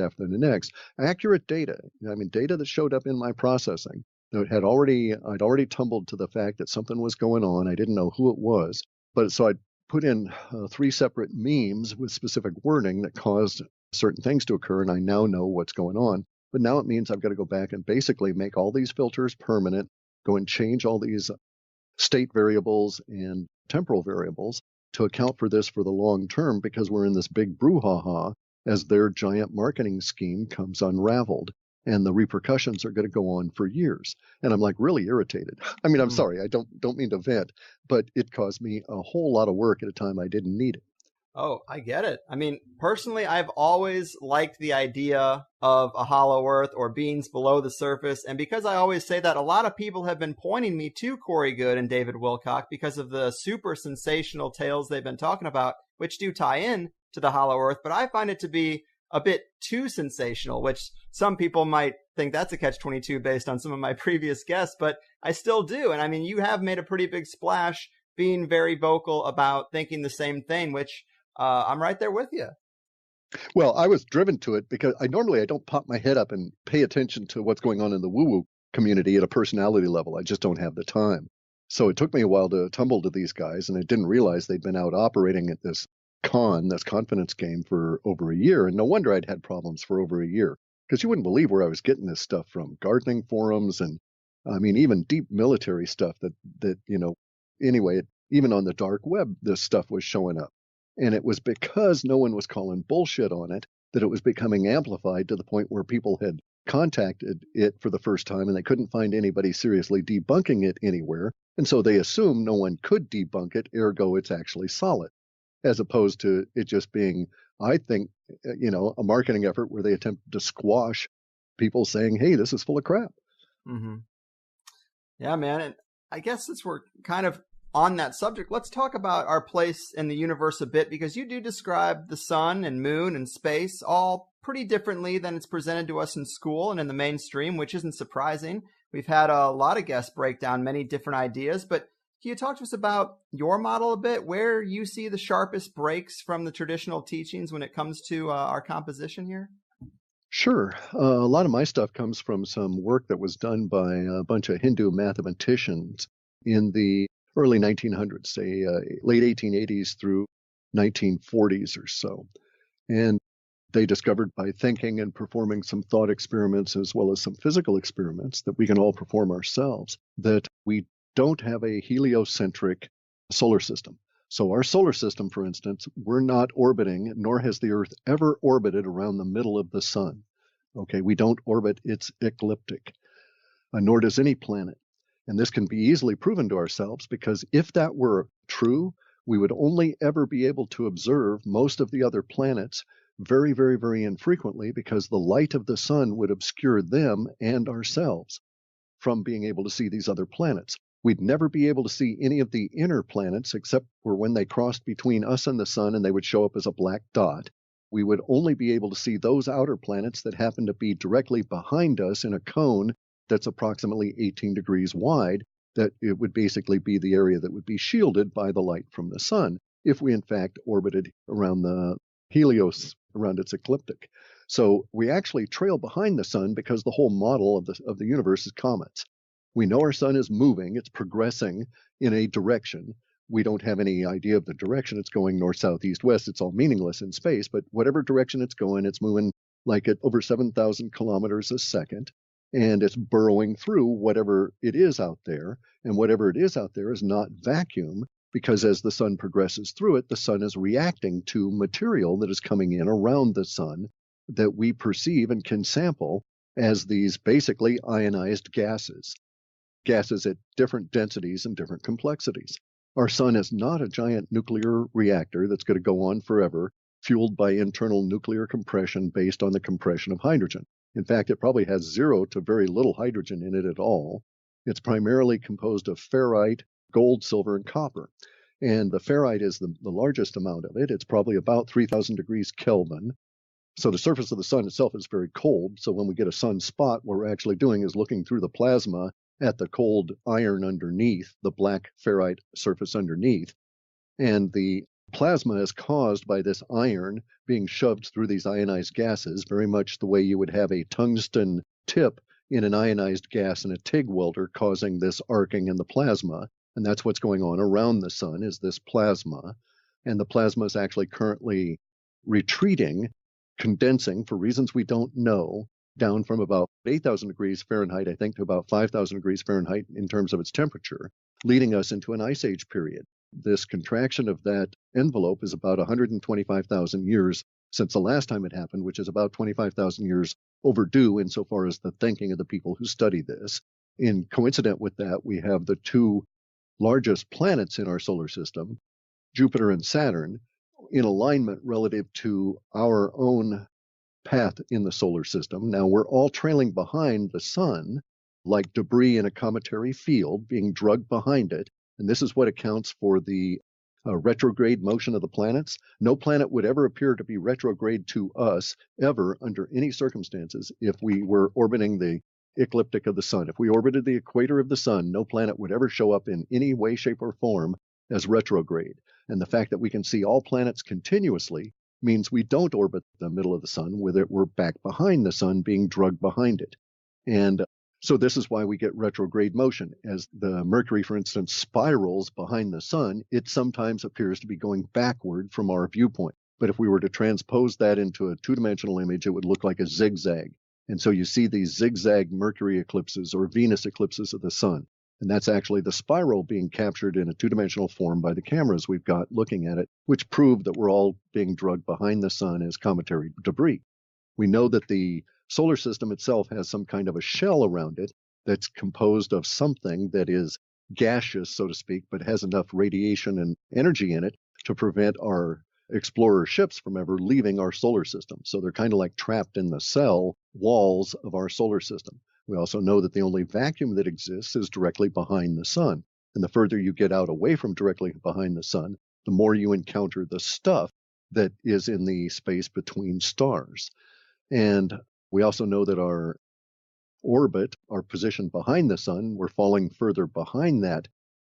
accurate data. I mean, data that showed up in my processing. I'd already tumbled to the fact that something was going on. I didn't know who it was. But so I put in 3 separate memes with specific wording that caused certain things to occur, and I now know what's going on. But now it means I've got to go back and basically make all these filters permanent, go and change all these state variables and temporal variables to account for this for the long term, because we're in this big brouhaha as their giant marketing scheme comes unraveled. And the repercussions are going to go on for years. And I'm like really irritated. I mean, I'm sorry, I don't mean to vent, but it caused me a whole lot of work at a time I didn't need it. Oh, I get it. I mean, personally, I've always liked the idea of a hollow earth or beings below the surface. And because I always say that, a lot of people have been pointing me to Corey Goode and David Wilcock because of the super sensational tales they've been talking about, which do tie in to the hollow earth. But I find it to be a bit too sensational, which some people might think that's a catch-22 based on some of my previous guests, but I still do. And I mean, you have made a pretty big splash being very vocal about thinking the same thing, which I'm right there with you. Well, I was driven to it because I don't pop my head up and pay attention to what's going on in the woo-woo community at a personality level. I just don't have the time. So it took me a while to tumble to these guys, and I didn't realize they'd been out operating at this confidence game for over a year. And no wonder I'd had problems for over a year, because you wouldn't believe where I was getting this stuff from. Gardening forums and, I mean, even deep military stuff anyway, even on the dark web, this stuff was showing up. And it was because no one was calling bullshit on it that it was becoming amplified to the point where people had contacted it for the first time and they couldn't find anybody seriously debunking it anywhere. And so they assumed no one could debunk it, ergo it's actually solid, as opposed to it just being, I think, a marketing effort where they attempted to squash people saying, hey, this is full of crap. Mm-hmm. Yeah, man. And I guess since we're kind of on that subject, let's talk about our place in the universe a bit, because you do describe the sun and moon and space all pretty differently than it's presented to us in school and in the mainstream, which isn't surprising. We've had a lot of guests break down many different ideas, but can you talk to us about your model a bit, where you see the sharpest breaks from the traditional teachings when it comes to our composition here? Sure. A lot of my stuff comes from some work that was done by a bunch of Hindu mathematicians in the early 1900s, say late 1880s through 1940s or so. And they discovered by thinking and performing some thought experiments as well as some physical experiments that we can all perform ourselves, that we don't have a heliocentric solar system. So our solar system, for instance, we're not orbiting, nor has the Earth ever orbited around the middle of the sun. Okay, we don't orbit, it's ecliptic, nor does any planet. And this can be easily proven to ourselves, because if that were true, we would only ever be able to observe most of the other planets very, very, very infrequently, because the light of the sun would obscure them and ourselves from being able to see these other planets. We'd never be able to see any of the inner planets except for when they crossed between us and the sun and they would show up as a black dot. We would only be able to see those outer planets that happen to be directly behind us in a cone that's approximately 18 degrees wide, that it would basically be the area that would be shielded by the light from the sun if we in fact orbited around the helios, around its ecliptic. So we actually trail behind the sun because the whole model of the universe is comets. We know our sun is moving, it's progressing in a direction. We don't have any idea of the direction it's going, north, south, east, west. It's all meaningless in space, but whatever direction it's going, it's moving like at over 7,000 kilometers a second. And it's burrowing through whatever it is out there. And whatever it is out there is not vacuum, because as the sun progresses through it, the sun is reacting to material that is coming in around the sun that we perceive and can sample as these basically ionized gases at different densities and different complexities. Our sun is not a giant nuclear reactor that's going to go on forever, fueled by internal nuclear compression based on the compression of hydrogen. In fact, it probably has zero to very little hydrogen in it at all. It's primarily composed of ferrite, gold, silver, and copper. And the ferrite is the largest amount of it. It's probably about 3,000 degrees Kelvin. So the surface of the sun itself is very cold. So when we get a sunspot, what we're actually doing is looking through the plasma at the cold iron underneath, the black ferrite surface underneath. And the plasma is caused by this iron being shoved through these ionized gases, very much the way you would have a tungsten tip in an ionized gas in a TIG welder, causing this arcing in the plasma. And that's what's going on around the sun, is this plasma. And the plasma is actually currently retreating, condensing for reasons we don't know, down from about 8,000 degrees Fahrenheit, I think, to about 5,000 degrees Fahrenheit in terms of its temperature, leading us into an ice age period. This contraction of that envelope is about 125,000 years since the last time it happened, which is about 25,000 years overdue insofar as the thinking of the people who study this. In coincident with that, we have the two largest planets in our solar system, Jupiter and Saturn, in alignment relative to our own path in the solar system. Now, we're all trailing behind the sun like debris in a cometary field being drugged behind it. And this is what accounts for the retrograde motion of the planets. No planet would ever appear to be retrograde to us ever under any circumstances if we were orbiting the ecliptic of the sun. If we orbited the equator of the sun, no planet would ever show up in any way, shape, or form as retrograde. And the fact that we can see all planets continuously means we don't orbit the middle of the sun, where we're back behind the sun being drugged behind it. And so this is why we get retrograde motion. As the Mercury, for instance, spirals behind the sun, it sometimes appears to be going backward from our viewpoint. But if we were to transpose that into a two-dimensional image, it would look like a zigzag. And so you see these zigzag Mercury eclipses or Venus eclipses of the sun. And that's actually the spiral being captured in a two-dimensional form by the cameras we've got looking at it, which prove that we're all being drugged behind the sun as cometary debris. We know that the solar system itself has some kind of a shell around it that's composed of something that is gaseous, so to speak, but has enough radiation and energy in it to prevent our explorer ships from ever leaving our solar system. So they're kind of like trapped in the cell walls of our solar system. We also know that the only vacuum that exists is directly behind the sun. And the further you get out away from directly behind the sun, the more you encounter the stuff that is in the space between stars. And we also know that our orbit, our position behind the sun, we're falling further behind that,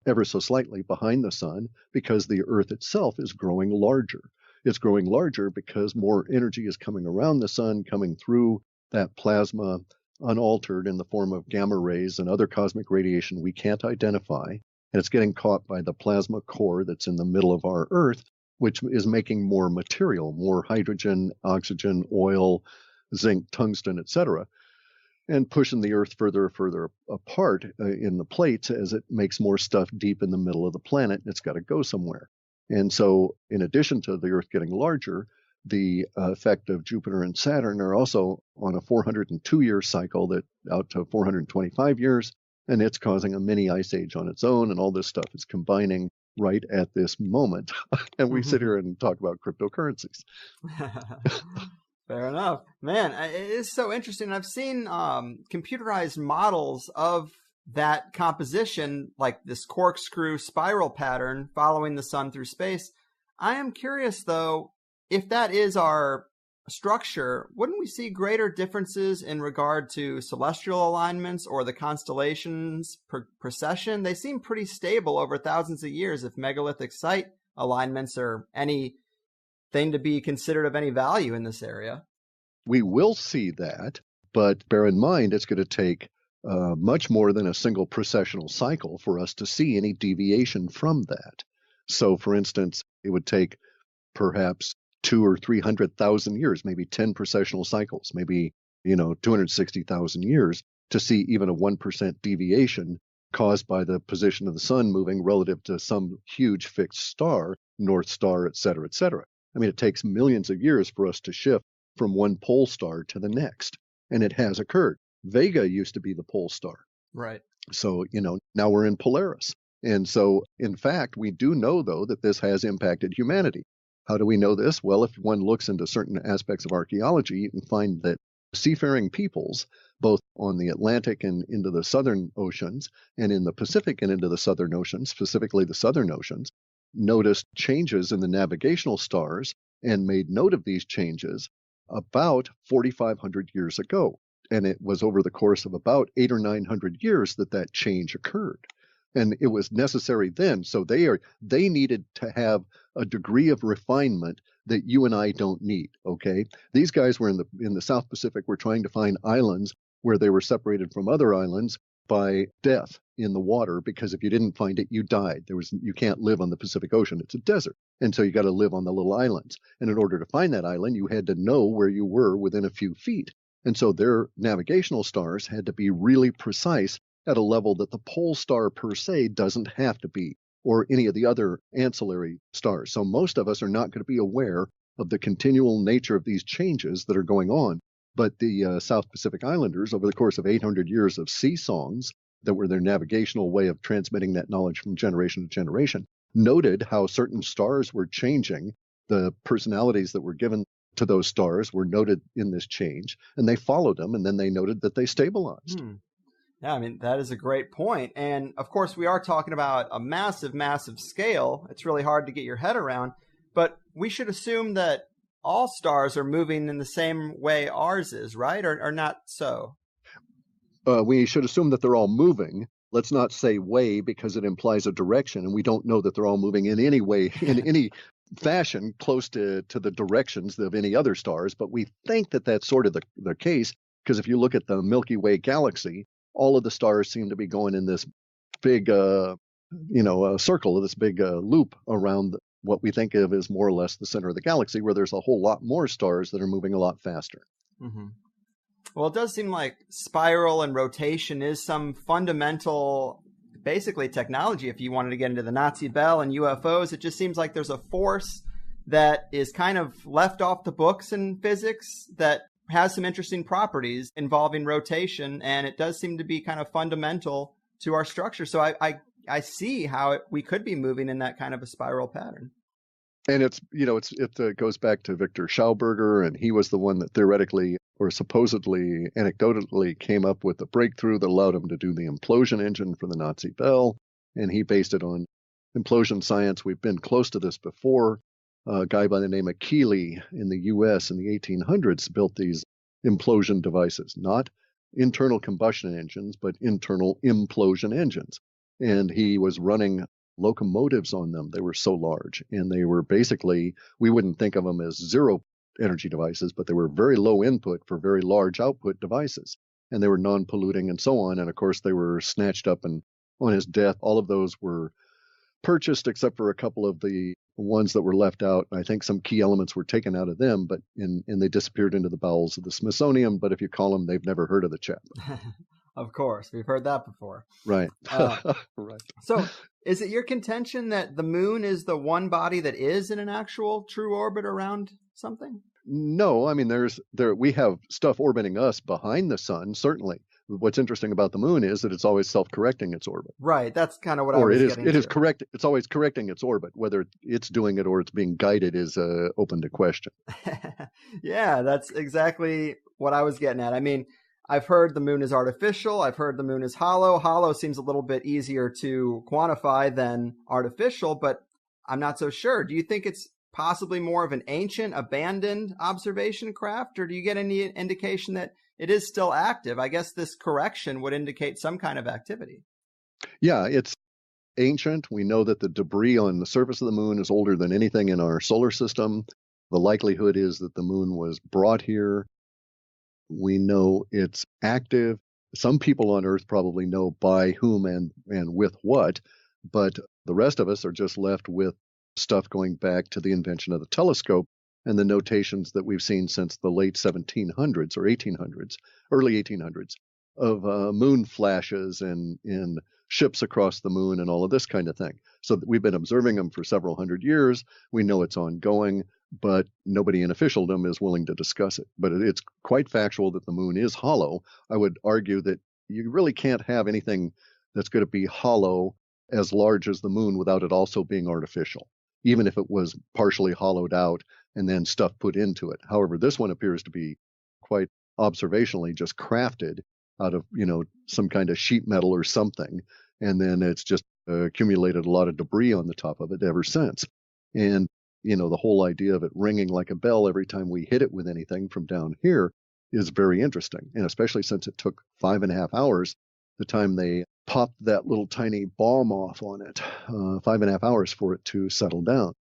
ever so slightly behind the sun, because the Earth itself is growing larger. It's growing larger because more energy is coming around the sun, coming through that plasma unaltered in the form of gamma rays and other cosmic radiation we can't identify. And it's getting caught by the plasma core that's in the middle of our Earth, which is making more material, more hydrogen, oxygen, oil, zinc, tungsten, etc., and pushing the Earth further and further apart in the plates as it makes more stuff deep in the middle of the planet, and it's got to go somewhere. And so in addition to the Earth getting larger, the effect of Jupiter and Saturn are also on a 402-year cycle that out to 425 years, and it's causing a mini ice age on its own, and all this stuff is combining right at this moment. And we sit here and talk about cryptocurrencies. Fair enough. Man, it is so interesting. I've seen computerized models of that composition, like this corkscrew spiral pattern following the sun through space. I am curious, though, if that is our structure, wouldn't we see greater differences in regard to celestial alignments or the constellations' precession? They seem pretty stable over thousands of years if megalithic site alignments are anything to be considered of any value in this area. We will see that, but bear in mind it's going to take much more than a single precessional cycle for us to see any deviation from that. So, for instance, it would take perhaps 200,000 or 300,000 years, maybe 10 precessional cycles, maybe 260,000 years to see even a 1% deviation caused by the position of the sun moving relative to some huge fixed star, North Star, et cetera, et cetera. I mean, it takes millions of years for us to shift from one pole star to the next, and it has occurred. Vega used to be the pole star. Right. So, now we're in Polaris. And so, in fact, we do know, though, that this has impacted humanity. How do we know this? Well, if one looks into certain aspects of archaeology, you can find that seafaring peoples, both on the Atlantic and into the southern oceans, and in the Pacific and into the southern oceans, specifically the southern oceans, noticed changes in the navigational stars and made note of these changes about 4,500 years ago. And it was over the course of about 800 or 900 years that change occurred. And it was necessary then. So they needed to have a degree of refinement that you and I don't need. Okay, these guys were in the South Pacific, were trying to find islands where they were separated from other islands by death in the water, because if you didn't find it, you died. You can't live on the Pacific Ocean. It's a desert. And so you got to live on the little islands. And in order to find that island, you had to know where you were within a few feet. And so their navigational stars had to be really precise at a level that the pole star per se doesn't have to be, or any of the other ancillary stars. So most of us are not going to be aware of the continual nature of these changes that are going on. But the South Pacific Islanders, over the course of 800 years of sea songs that were their navigational way of transmitting that knowledge from generation to generation, noted how certain stars were changing. The personalities that were given to those stars were noted in this change, and they followed them, and then they noted that they stabilized. Yeah, I mean, that is a great point. And of course, we are talking about a massive, massive scale. It's really hard to get your head around, but we should assume that all stars are moving in the same way ours is, right? Or not so? We should assume that they're all moving. Let's not say way, because it implies a direction, and we don't know that they're all moving in any way, in any fashion close to the directions of any other stars. But we think that that's sort of the case, because if you look at the Milky Way galaxy, all of the stars seem to be going in this big, circle, this big loop around what we think of as more or less the center of the galaxy, where there's a whole lot more stars that are moving a lot faster. Mm-hmm. Well, it does seem like spiral and rotation is some fundamental, basically, technology. If you wanted to get into the Nazi Bell and UFOs, it just seems like there's a force that is kind of left off the books in physics that has some interesting properties involving rotation, and it does seem to be kind of fundamental to our structure. So I see how we could be moving in that kind of a spiral pattern. And it goes back to Victor Schauberger, and he was the one that theoretically or supposedly anecdotally came up with the breakthrough that allowed him to do the implosion engine for the Nazi Bell, and he based it on implosion science. We've been close to this before. A guy by the name of Keeley in the U.S. in the 1800s built these implosion devices, not internal combustion engines, but internal implosion engines. And he was running locomotives on them. They were so large, and they were basically, we wouldn't think of them as zero energy devices, but they were very low input for very large output devices. And they were non-polluting and so on. And of course, they were snatched up, and on his death, all of those were purchased except for a couple of the ones that were left out. I think some key elements were taken out of them, but and they disappeared into the bowels of the Smithsonian. But if you call them, they've never heard of the chap. Of course, we've heard that before. Right. Right. So is it your contention that the moon is the one body that is in an actual true orbit around something? No, I mean, we have stuff orbiting us behind the sun, certainly. What's interesting about the moon is that it's always self-correcting its orbit. Right. That's kind of what I was getting to. It is correct. It's always correcting its orbit. Whether it's doing it or it's being guided is open to question. Yeah, that's exactly what I was getting at. I mean, I've heard the moon is artificial. I've heard the moon is hollow. Hollow seems a little bit easier to quantify than artificial, but I'm not so sure. Do you think it's possibly more of an ancient, abandoned observation craft, or do you get any indication that it is still active? I guess this correction would indicate some kind of activity. Yeah, it's ancient. We know that the debris on the surface of the moon is older than anything in our solar system. The likelihood is that the moon was brought here. We know it's active. Some people on Earth probably know by whom and with what, but the rest of us are just left with stuff going back to the invention of the telescope and the notations that we've seen since the late 1700s or 1800s, early 1800s, of moon flashes and ships across the moon and all of this kind of thing. So we've been observing them for several hundred years. We know it's ongoing, but nobody in officialdom is willing to discuss it. But it's quite factual that the moon is hollow. I would argue that you really can't have anything that's going to be hollow as large as the moon without it also being artificial, even if it was partially hollowed out and then stuff put into it. However, this one appears to be quite observationally just crafted out of, some kind of sheet metal or something. And then it's just accumulated a lot of debris on the top of it ever since. And, the whole idea of it ringing like a bell every time we hit it with anything from down here is very interesting. And especially since it took 5.5 hours, the time they popped that little tiny bomb off on it, 5.5 hours for it to settle down.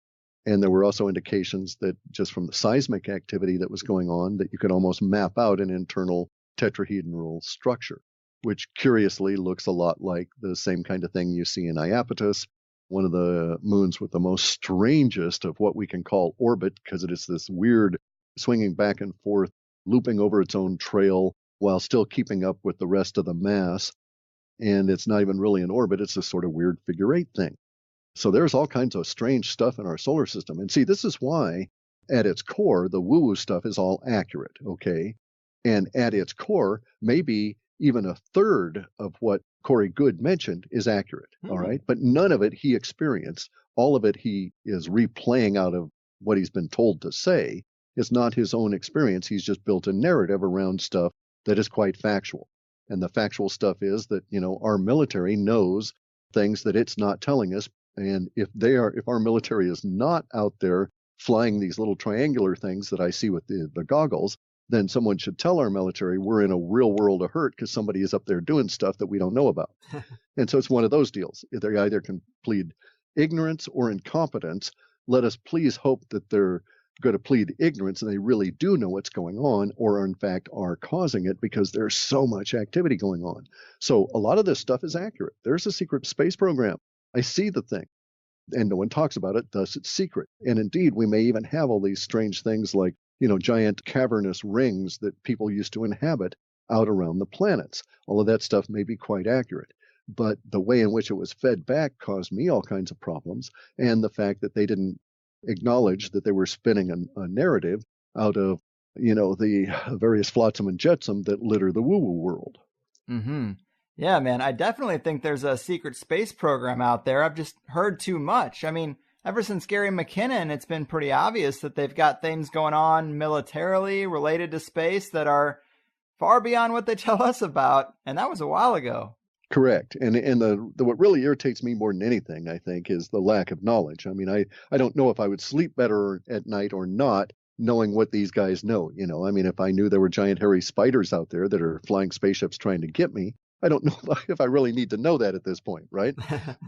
And there were also indications that just from the seismic activity that was going on, that you could almost map out an internal tetrahedral structure, which curiously looks a lot like the same kind of thing you see in Iapetus, one of the moons with the most strangest of what we can call orbit, because it is this weird swinging back and forth, looping over its own trail while still keeping up with the rest of the mass. And it's not even really an orbit. It's a sort of weird figure eight thing. So there's all kinds of strange stuff in our solar system. And see, this is why at its core, the woo-woo stuff is all accurate, okay? And at its core, maybe even a third of what Corey Goode mentioned is accurate, all right? But none of it he experienced. All of it he is replaying out of what he's been told to say. Is not his own experience. He's just built a narrative around stuff that is quite factual. And the factual stuff is that, our military knows things that it's not telling us. And if our military is not out there flying these little triangular things that I see with the goggles, then someone should tell our military we're in a real world of hurt because somebody is up there doing stuff that we don't know about. And so it's one of those deals. They either can plead ignorance or incompetence. Let us please hope that they're going to plead ignorance and they really do know what's going on, or in fact are causing it because there's so much activity going on. So a lot of this stuff is accurate. There's a secret space program. I see the thing and no one talks about it, thus it's secret. And indeed, we may even have all these strange things like, giant cavernous rings that people used to inhabit out around the planets. All of that stuff may be quite accurate. But the way in which it was fed back caused me all kinds of problems. And the fact that they didn't acknowledge that they were spinning a narrative out of, the various flotsam and jetsam that litter the woo-woo world. Mm-hmm. Yeah, man, I definitely think there's a secret space program out there. I've just heard too much. I mean, ever since Gary McKinnon, it's been pretty obvious that they've got things going on militarily related to space that are far beyond what they tell us about. And that was a while ago. Correct. And what really irritates me more than anything, I think, is the lack of knowledge. I mean, I don't know if I would sleep better at night or not, knowing what these guys know. I mean, if I knew there were giant hairy spiders out there that are flying spaceships trying to get me, I don't know if I really need to know that at this point, right?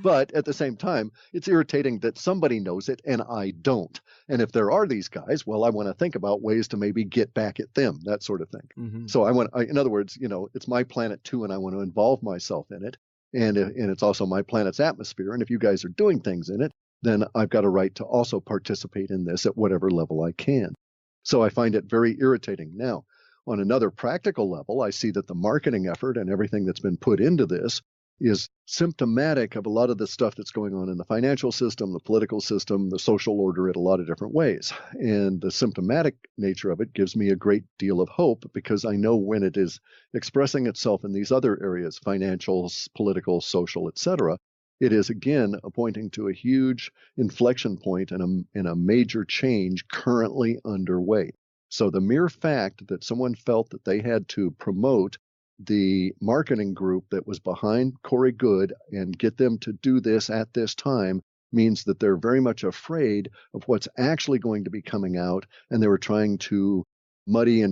But at the same time, it's irritating that somebody knows it and I don't. And if there are these guys, well, I want to think about ways to maybe get back at them, that sort of thing. Mm-hmm. So in other words, it's my planet too, and I want to involve myself in it. And it's also my planet's atmosphere. And if you guys are doing things in it, then I've got a right to also participate in this at whatever level I can. So I find it very irritating. Now, on another practical level, I see that the marketing effort and everything that's been put into this is symptomatic of a lot of the stuff that's going on in the financial system, the political system, the social order in a lot of different ways. And the symptomatic nature of it gives me a great deal of hope because I know when it is expressing itself in these other areas, financial, political, social, etc., it is again pointing to a huge inflection point and a major change currently underway. So the mere fact that someone felt that they had to promote the marketing group that was behind Corey Goode and get them to do this at this time means that they're very much afraid of what's actually going to be coming out, and they were trying to muddy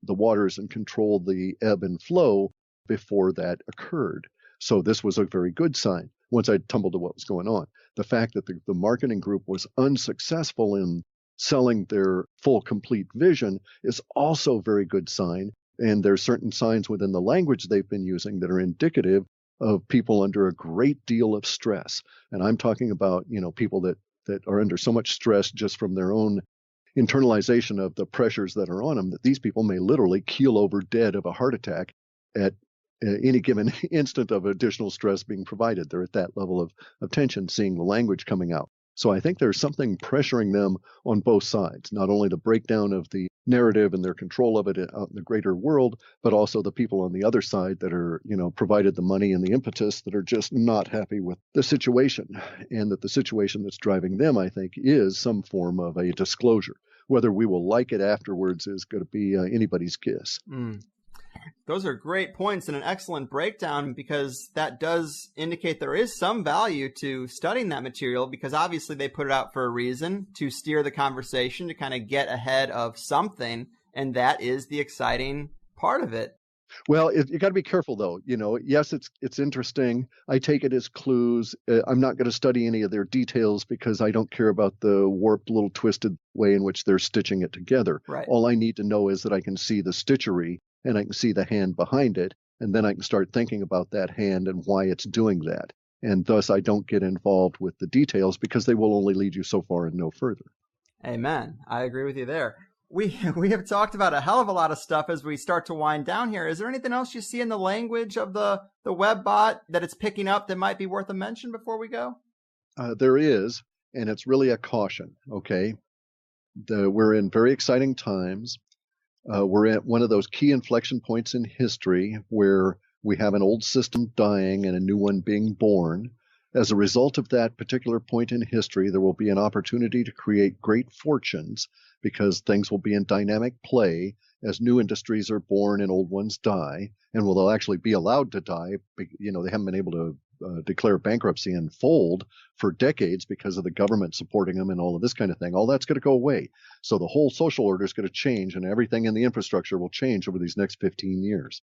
the waters and control the ebb and flow before that occurred. So this was a very good sign once I tumbled to what was going on. The fact that the marketing group was unsuccessful in selling their full, complete vision is also a very good sign. And there's certain signs within the language they've been using that are indicative of people under a great deal of stress. And I'm talking about, people that are under so much stress just from their own internalization of the pressures that are on them, that these people may literally keel over dead of a heart attack at any given instant of additional stress being provided. They're at that level of tension, seeing the language coming out. So I think there's something pressuring them on both sides, not only the breakdown of the narrative and their control of it out in the greater world, but also the people on the other side that are, provided the money and the impetus that are just not happy with the situation. And that the situation that's driving them, I think, is some form of a disclosure. Whether we will like it afterwards is going to be anybody's guess. Those are great points and an excellent breakdown, because that does indicate there is some value to studying that material, because obviously they put it out for a reason, to steer the conversation, to kind of get ahead of something. And that is the exciting part of it. Well, you got to be careful, though. Yes, it's interesting. I take it as clues. I'm not going to study any of their details because I don't care about the warped, little twisted way in which they're stitching it together. Right. All I need to know is that I can see the stitchery and I can see the hand behind it, and then I can start thinking about that hand and why it's doing that. And thus, I don't get involved with the details because they will only lead you so far and no further. Amen. I agree with you there. We have talked about a hell of a lot of stuff as we start to wind down here. Is there anything else you see in the language of the web bot that it's picking up that might be worth a mention before we go? There is, and it's really a caution, okay? we're in very exciting times. We're at one of those key inflection points in history where we have an old system dying and a new one being born. As a result of that particular point in history, there will be an opportunity to create great fortunes because things will be in dynamic play as new industries are born and old ones die, and will they'll actually be allowed to die. They haven't been able to declare bankruptcy and fold for decades because of the government supporting them and all of this kind of thing. All that's going to go away. So the whole social order is going to change, and everything in the infrastructure will change over these next 15 years.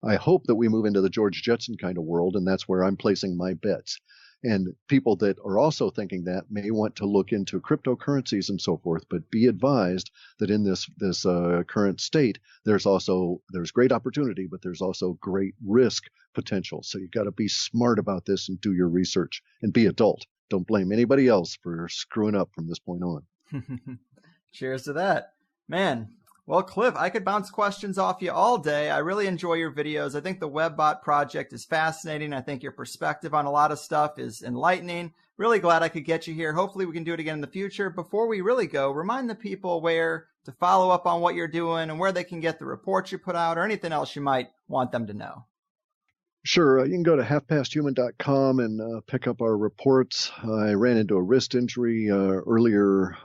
I hope that we move into the George Jetson kind of world, and that's where I'm placing my bets. And people that are also thinking that may want to look into cryptocurrencies and so forth, but be advised that in this current state, there's great opportunity, but there's also great risk potential. So you've got to be smart about this and do your research and be adult. Don't blame anybody else for screwing up from this point on. Cheers to that. Man, well, Clif, I could bounce questions off you all day. I really enjoy your videos. I think the WebBot project is fascinating. I think your perspective on a lot of stuff is enlightening. Really glad I could get you here. Hopefully we can do it again in the future. Before we really go, remind the people where to follow up on what you're doing and where they can get the reports you put out or anything else you might want them to know. Sure. You can go to halfpasthuman.com and pick up our reports. I ran into a wrist injury earlier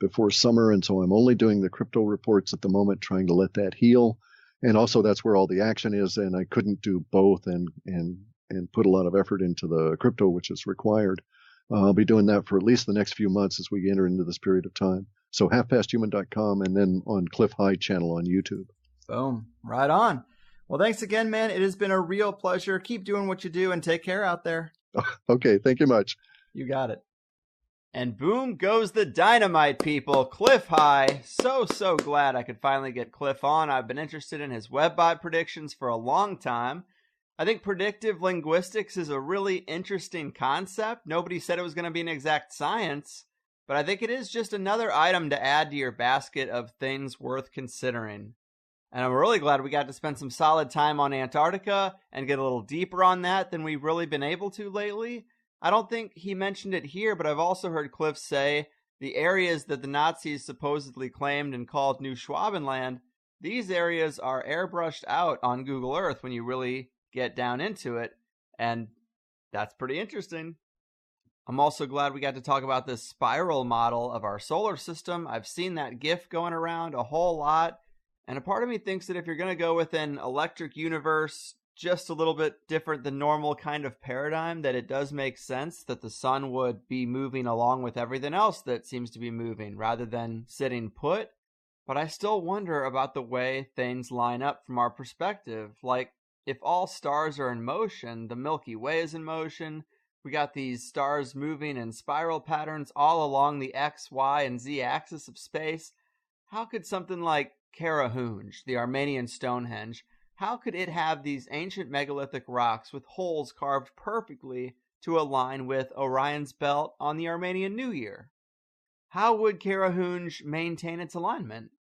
before summer, and so I'm only doing the crypto reports at the moment, trying to let that heal. And also that's where all the action is, and I couldn't do both and put a lot of effort into the crypto, which is required. I'll be doing that for at least the next few months as we enter into this period of time. So halfpasthuman.com and then on Clif High channel on YouTube. Boom. Right on. Well, thanks again, man. It has been a real pleasure. Keep doing what you do and take care out there. Okay. Thank you much. You got it. And boom goes the dynamite, people. Clif High. So glad I could finally get Clif on. I've been interested in his WebBot predictions for a long time. I think predictive linguistics is a really interesting concept. Nobody said it was going to be an exact science, but I think it is just another item to add to your basket of things worth considering. And I'm really glad we got to spend some solid time on Antarctica and get a little deeper on that than we've really been able to lately. I don't think he mentioned it here, but I've also heard Clif say the areas that the Nazis supposedly claimed and called New Schwabenland, these areas are airbrushed out on Google Earth when you really get down into it, and that's pretty interesting. I'm also glad we got to talk about this spiral model of our solar system. I've seen that GIF going around a whole lot. And a part of me thinks that if you're going to go with an electric universe, just a little bit different than normal kind of paradigm, that it does make sense that the sun would be moving along with everything else that seems to be moving rather than sitting put. But I still wonder about the way things line up from our perspective. Like, if all stars are in motion, the Milky Way is in motion. We got these stars moving in spiral patterns all along the X, Y, and Z axis of space. How could something like Carahunge, the Armenian Stonehenge, how could it have these ancient megalithic rocks with holes carved perfectly to align with Orion's belt on the Armenian New Year? How would Carahunge maintain its alignment?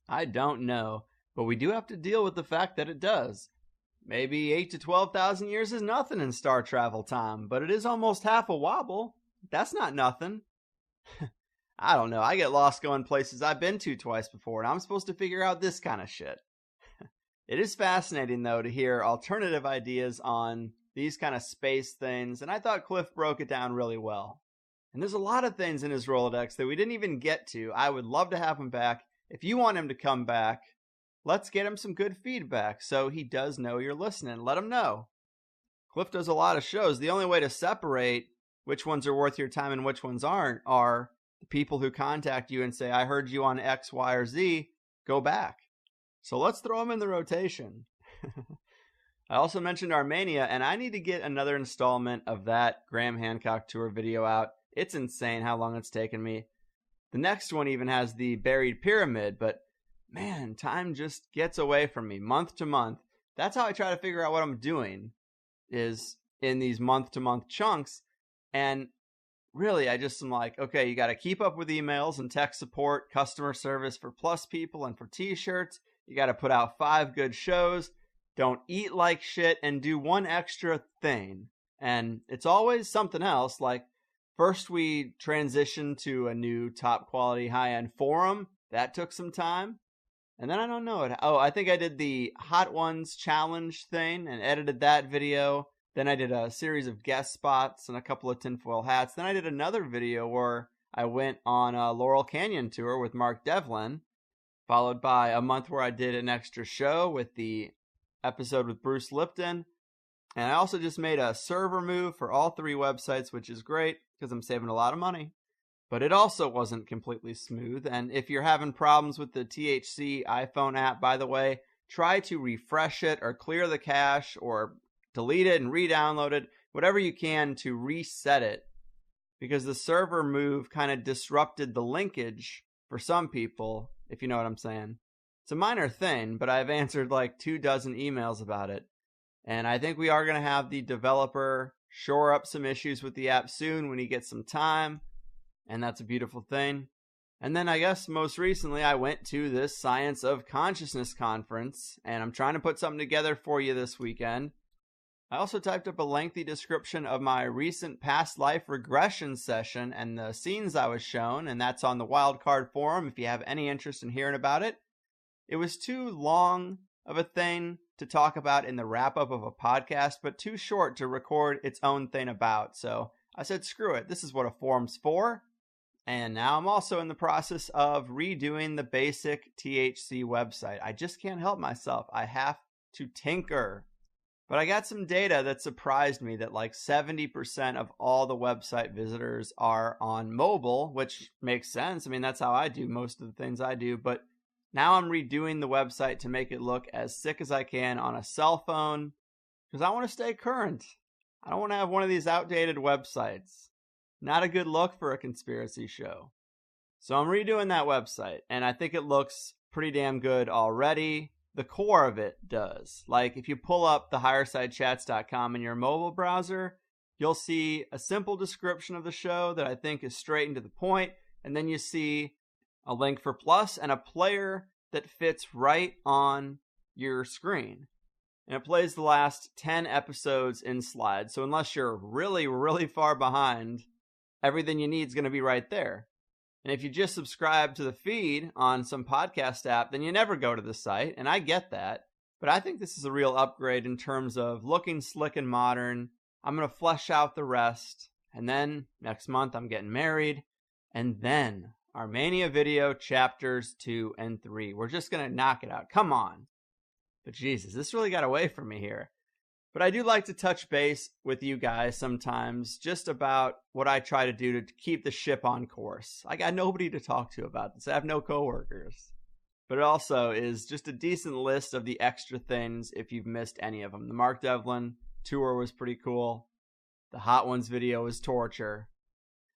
I don't know, but we do have to deal with the fact that it does. Maybe 8 to 12,000 years is nothing in star travel time, but it is almost half a wobble. That's not nothing. I don't know. I get lost going places I've been to twice before, and I'm supposed to figure out this kind of shit. It is fascinating, though, to hear alternative ideas on these kind of space things, and I thought Clif broke it down really well. And there's a lot of things in his Rolodex that we didn't even get to. I would love to have him back. If you want him to come back, let's get him some good feedback so he does know you're listening. Let him know. Clif does a lot of shows. The only way to separate which ones are worth your time and which ones aren't are the people who contact you and say, I heard you on X, Y, or Z, go back. So let's throw them in the rotation. I also mentioned Armenia, and I need to get another installment of that Graham Hancock tour video out. It's insane how long it's taken me. The next one even has the buried pyramid, but man, time just gets away from me month to month. That's how I try to figure out what I'm doing, is in these month-to-month chunks. And really, I just am like, okay, you got to keep up with emails and tech support, customer service for Plus people and for t-shirts. You got to put out 5 good shows. Don't eat like shit and do one extra thing. And it's always something else, like First, we transitioned to a new top quality high-end forum. That took some time. And then I don't know it. Oh, I think I did the Hot Ones challenge thing and edited that video. Then I did a series of guest spots and a couple of tinfoil hats. Then I did another video where I went on a Laurel Canyon tour with Mark Devlin, followed by a month where I did an extra show with the episode with Bruce Lipton. And I also just made a server move for all 3 websites, which is great because I'm saving a lot of money. But it also wasn't completely smooth. And if you're having problems with the THC iPhone app, by the way, try to refresh it or clear the cache or delete it and re-download it, whatever you can to reset it. Because the server move kind of disrupted the linkage for some people, if you know what I'm saying. It's a minor thing, but I've answered like 24 emails about it. And I think we are going to have the developer shore up some issues with the app soon when he gets some time. And that's a beautiful thing. And then I guess most recently I went to this Science of Consciousness conference, and I'm trying to put something together for you this weekend. I also typed up a lengthy description of my recent past life regression session and the scenes I was shown, and that's on the Wildcard forum if you have any interest in hearing about it. It was too long of a thing to talk about in the wrap-up of a podcast, but too short to record its own thing about. So I said, screw it, this is what a forum's for. And now I'm also in the process of redoing the basic THC website. I just can't help myself. I have to tinker. But I got some data that surprised me that like 70% of all the website visitors are on mobile, which makes sense. I mean, that's how I do most of the things I do. But now I'm redoing the website to make it look as sick as I can on a cell phone because I want to stay current. I don't want to have one of these outdated websites. Not a good look for a conspiracy show. So I'm redoing that website, and I think it looks pretty damn good already. The core of it does. Like, if you pull up the HighersideChats.com in your mobile browser, you'll see a simple description of the show that I think is straight and to the point, and then you see a link for Plus and a player that fits right on your screen. And it plays the last 10 episodes in slides, so unless you're really, really far behind, everything you need is going to be right there. And if you just subscribe to the feed on some podcast app, then you never go to the site, and I get that. But I think this is a real upgrade in terms of looking slick and modern. I'm going to flesh out the rest, and then next month I'm getting married, and then Armenia Video Chapters 2 and 3. We're just going to knock it out. Come on. But Jesus, this really got away from me here. But I do like to touch base with you guys sometimes just about what I try to do to keep the ship on course. I got nobody to talk to about this. I have no coworkers. But it also is just a decent list of the extra things if you've missed any of them. The Mark Devlin tour was pretty cool. The Hot Ones video was torture.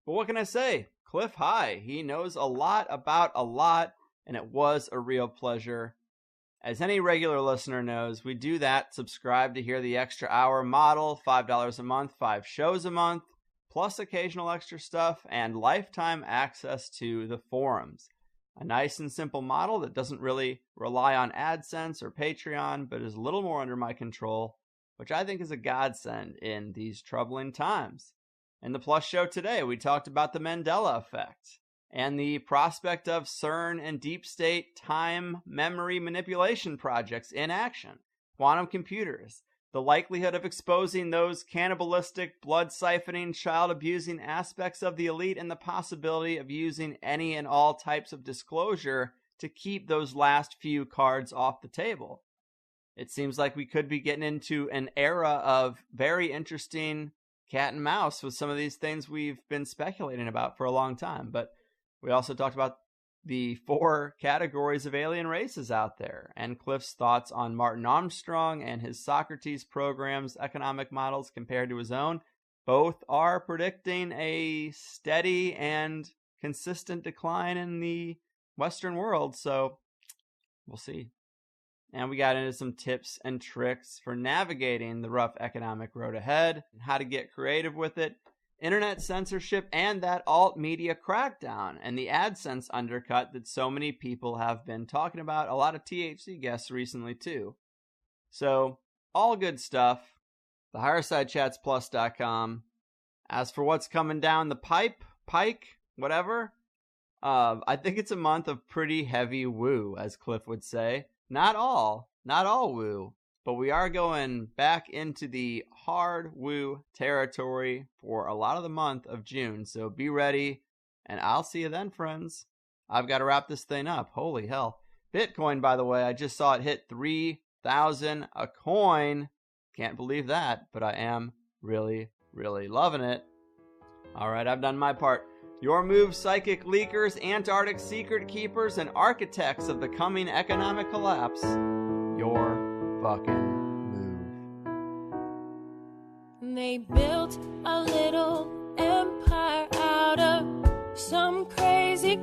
But what can I say? Clif High. He knows a lot about a lot, and it was a real pleasure. As any regular listener knows, we do that. Subscribe to hear the extra hour model, $5 a month, 5 shows a month, plus occasional extra stuff, and lifetime access to the forums. A nice and simple model that doesn't really rely on AdSense or Patreon, but is a little more under my control, which I think is a godsend in these troubling times. In the Plus show today, we talked about the Mandela effect and the prospect of CERN and deep state time memory manipulation projects in action, quantum computers, the likelihood of exposing those cannibalistic, blood-siphoning, child-abusing aspects of the elite, and the possibility of using any and all types of disclosure to keep those last few cards off the table. It seems like we could be getting into an era of very interesting cat and mouse with some of these things we've been speculating about for a long time, but we also talked about the 4 categories of alien races out there and Clif's thoughts on Martin Armstrong and his Socrates program's economic models compared to his own. Both are predicting a steady and consistent decline in the Western world, so we'll see. And we got into some tips and tricks for navigating the rough economic road ahead and how to get creative with it. Internet censorship and that alt media crackdown and the AdSense undercut that so many people have been talking about. A lot of THC guests recently too. So all good stuff. The HighersideChatsPlus.com. As for what's coming down the pike, whatever, I think it's a month of pretty heavy woo, as Clif would say. Not all woo, but we are going back into the hard woo territory for a lot of the month of June, so be ready, and I'll see you then, friends. I've got to wrap this thing up. Holy hell. Bitcoin, by the way, I just saw it hit 3,000 a coin. Can't believe that, but I am really, really loving it. All right, I've done my part. Your move, psychic leakers, Antarctic secret keepers, and architects of the coming economic collapse. Your fucking move. They built a little empire out of some crazy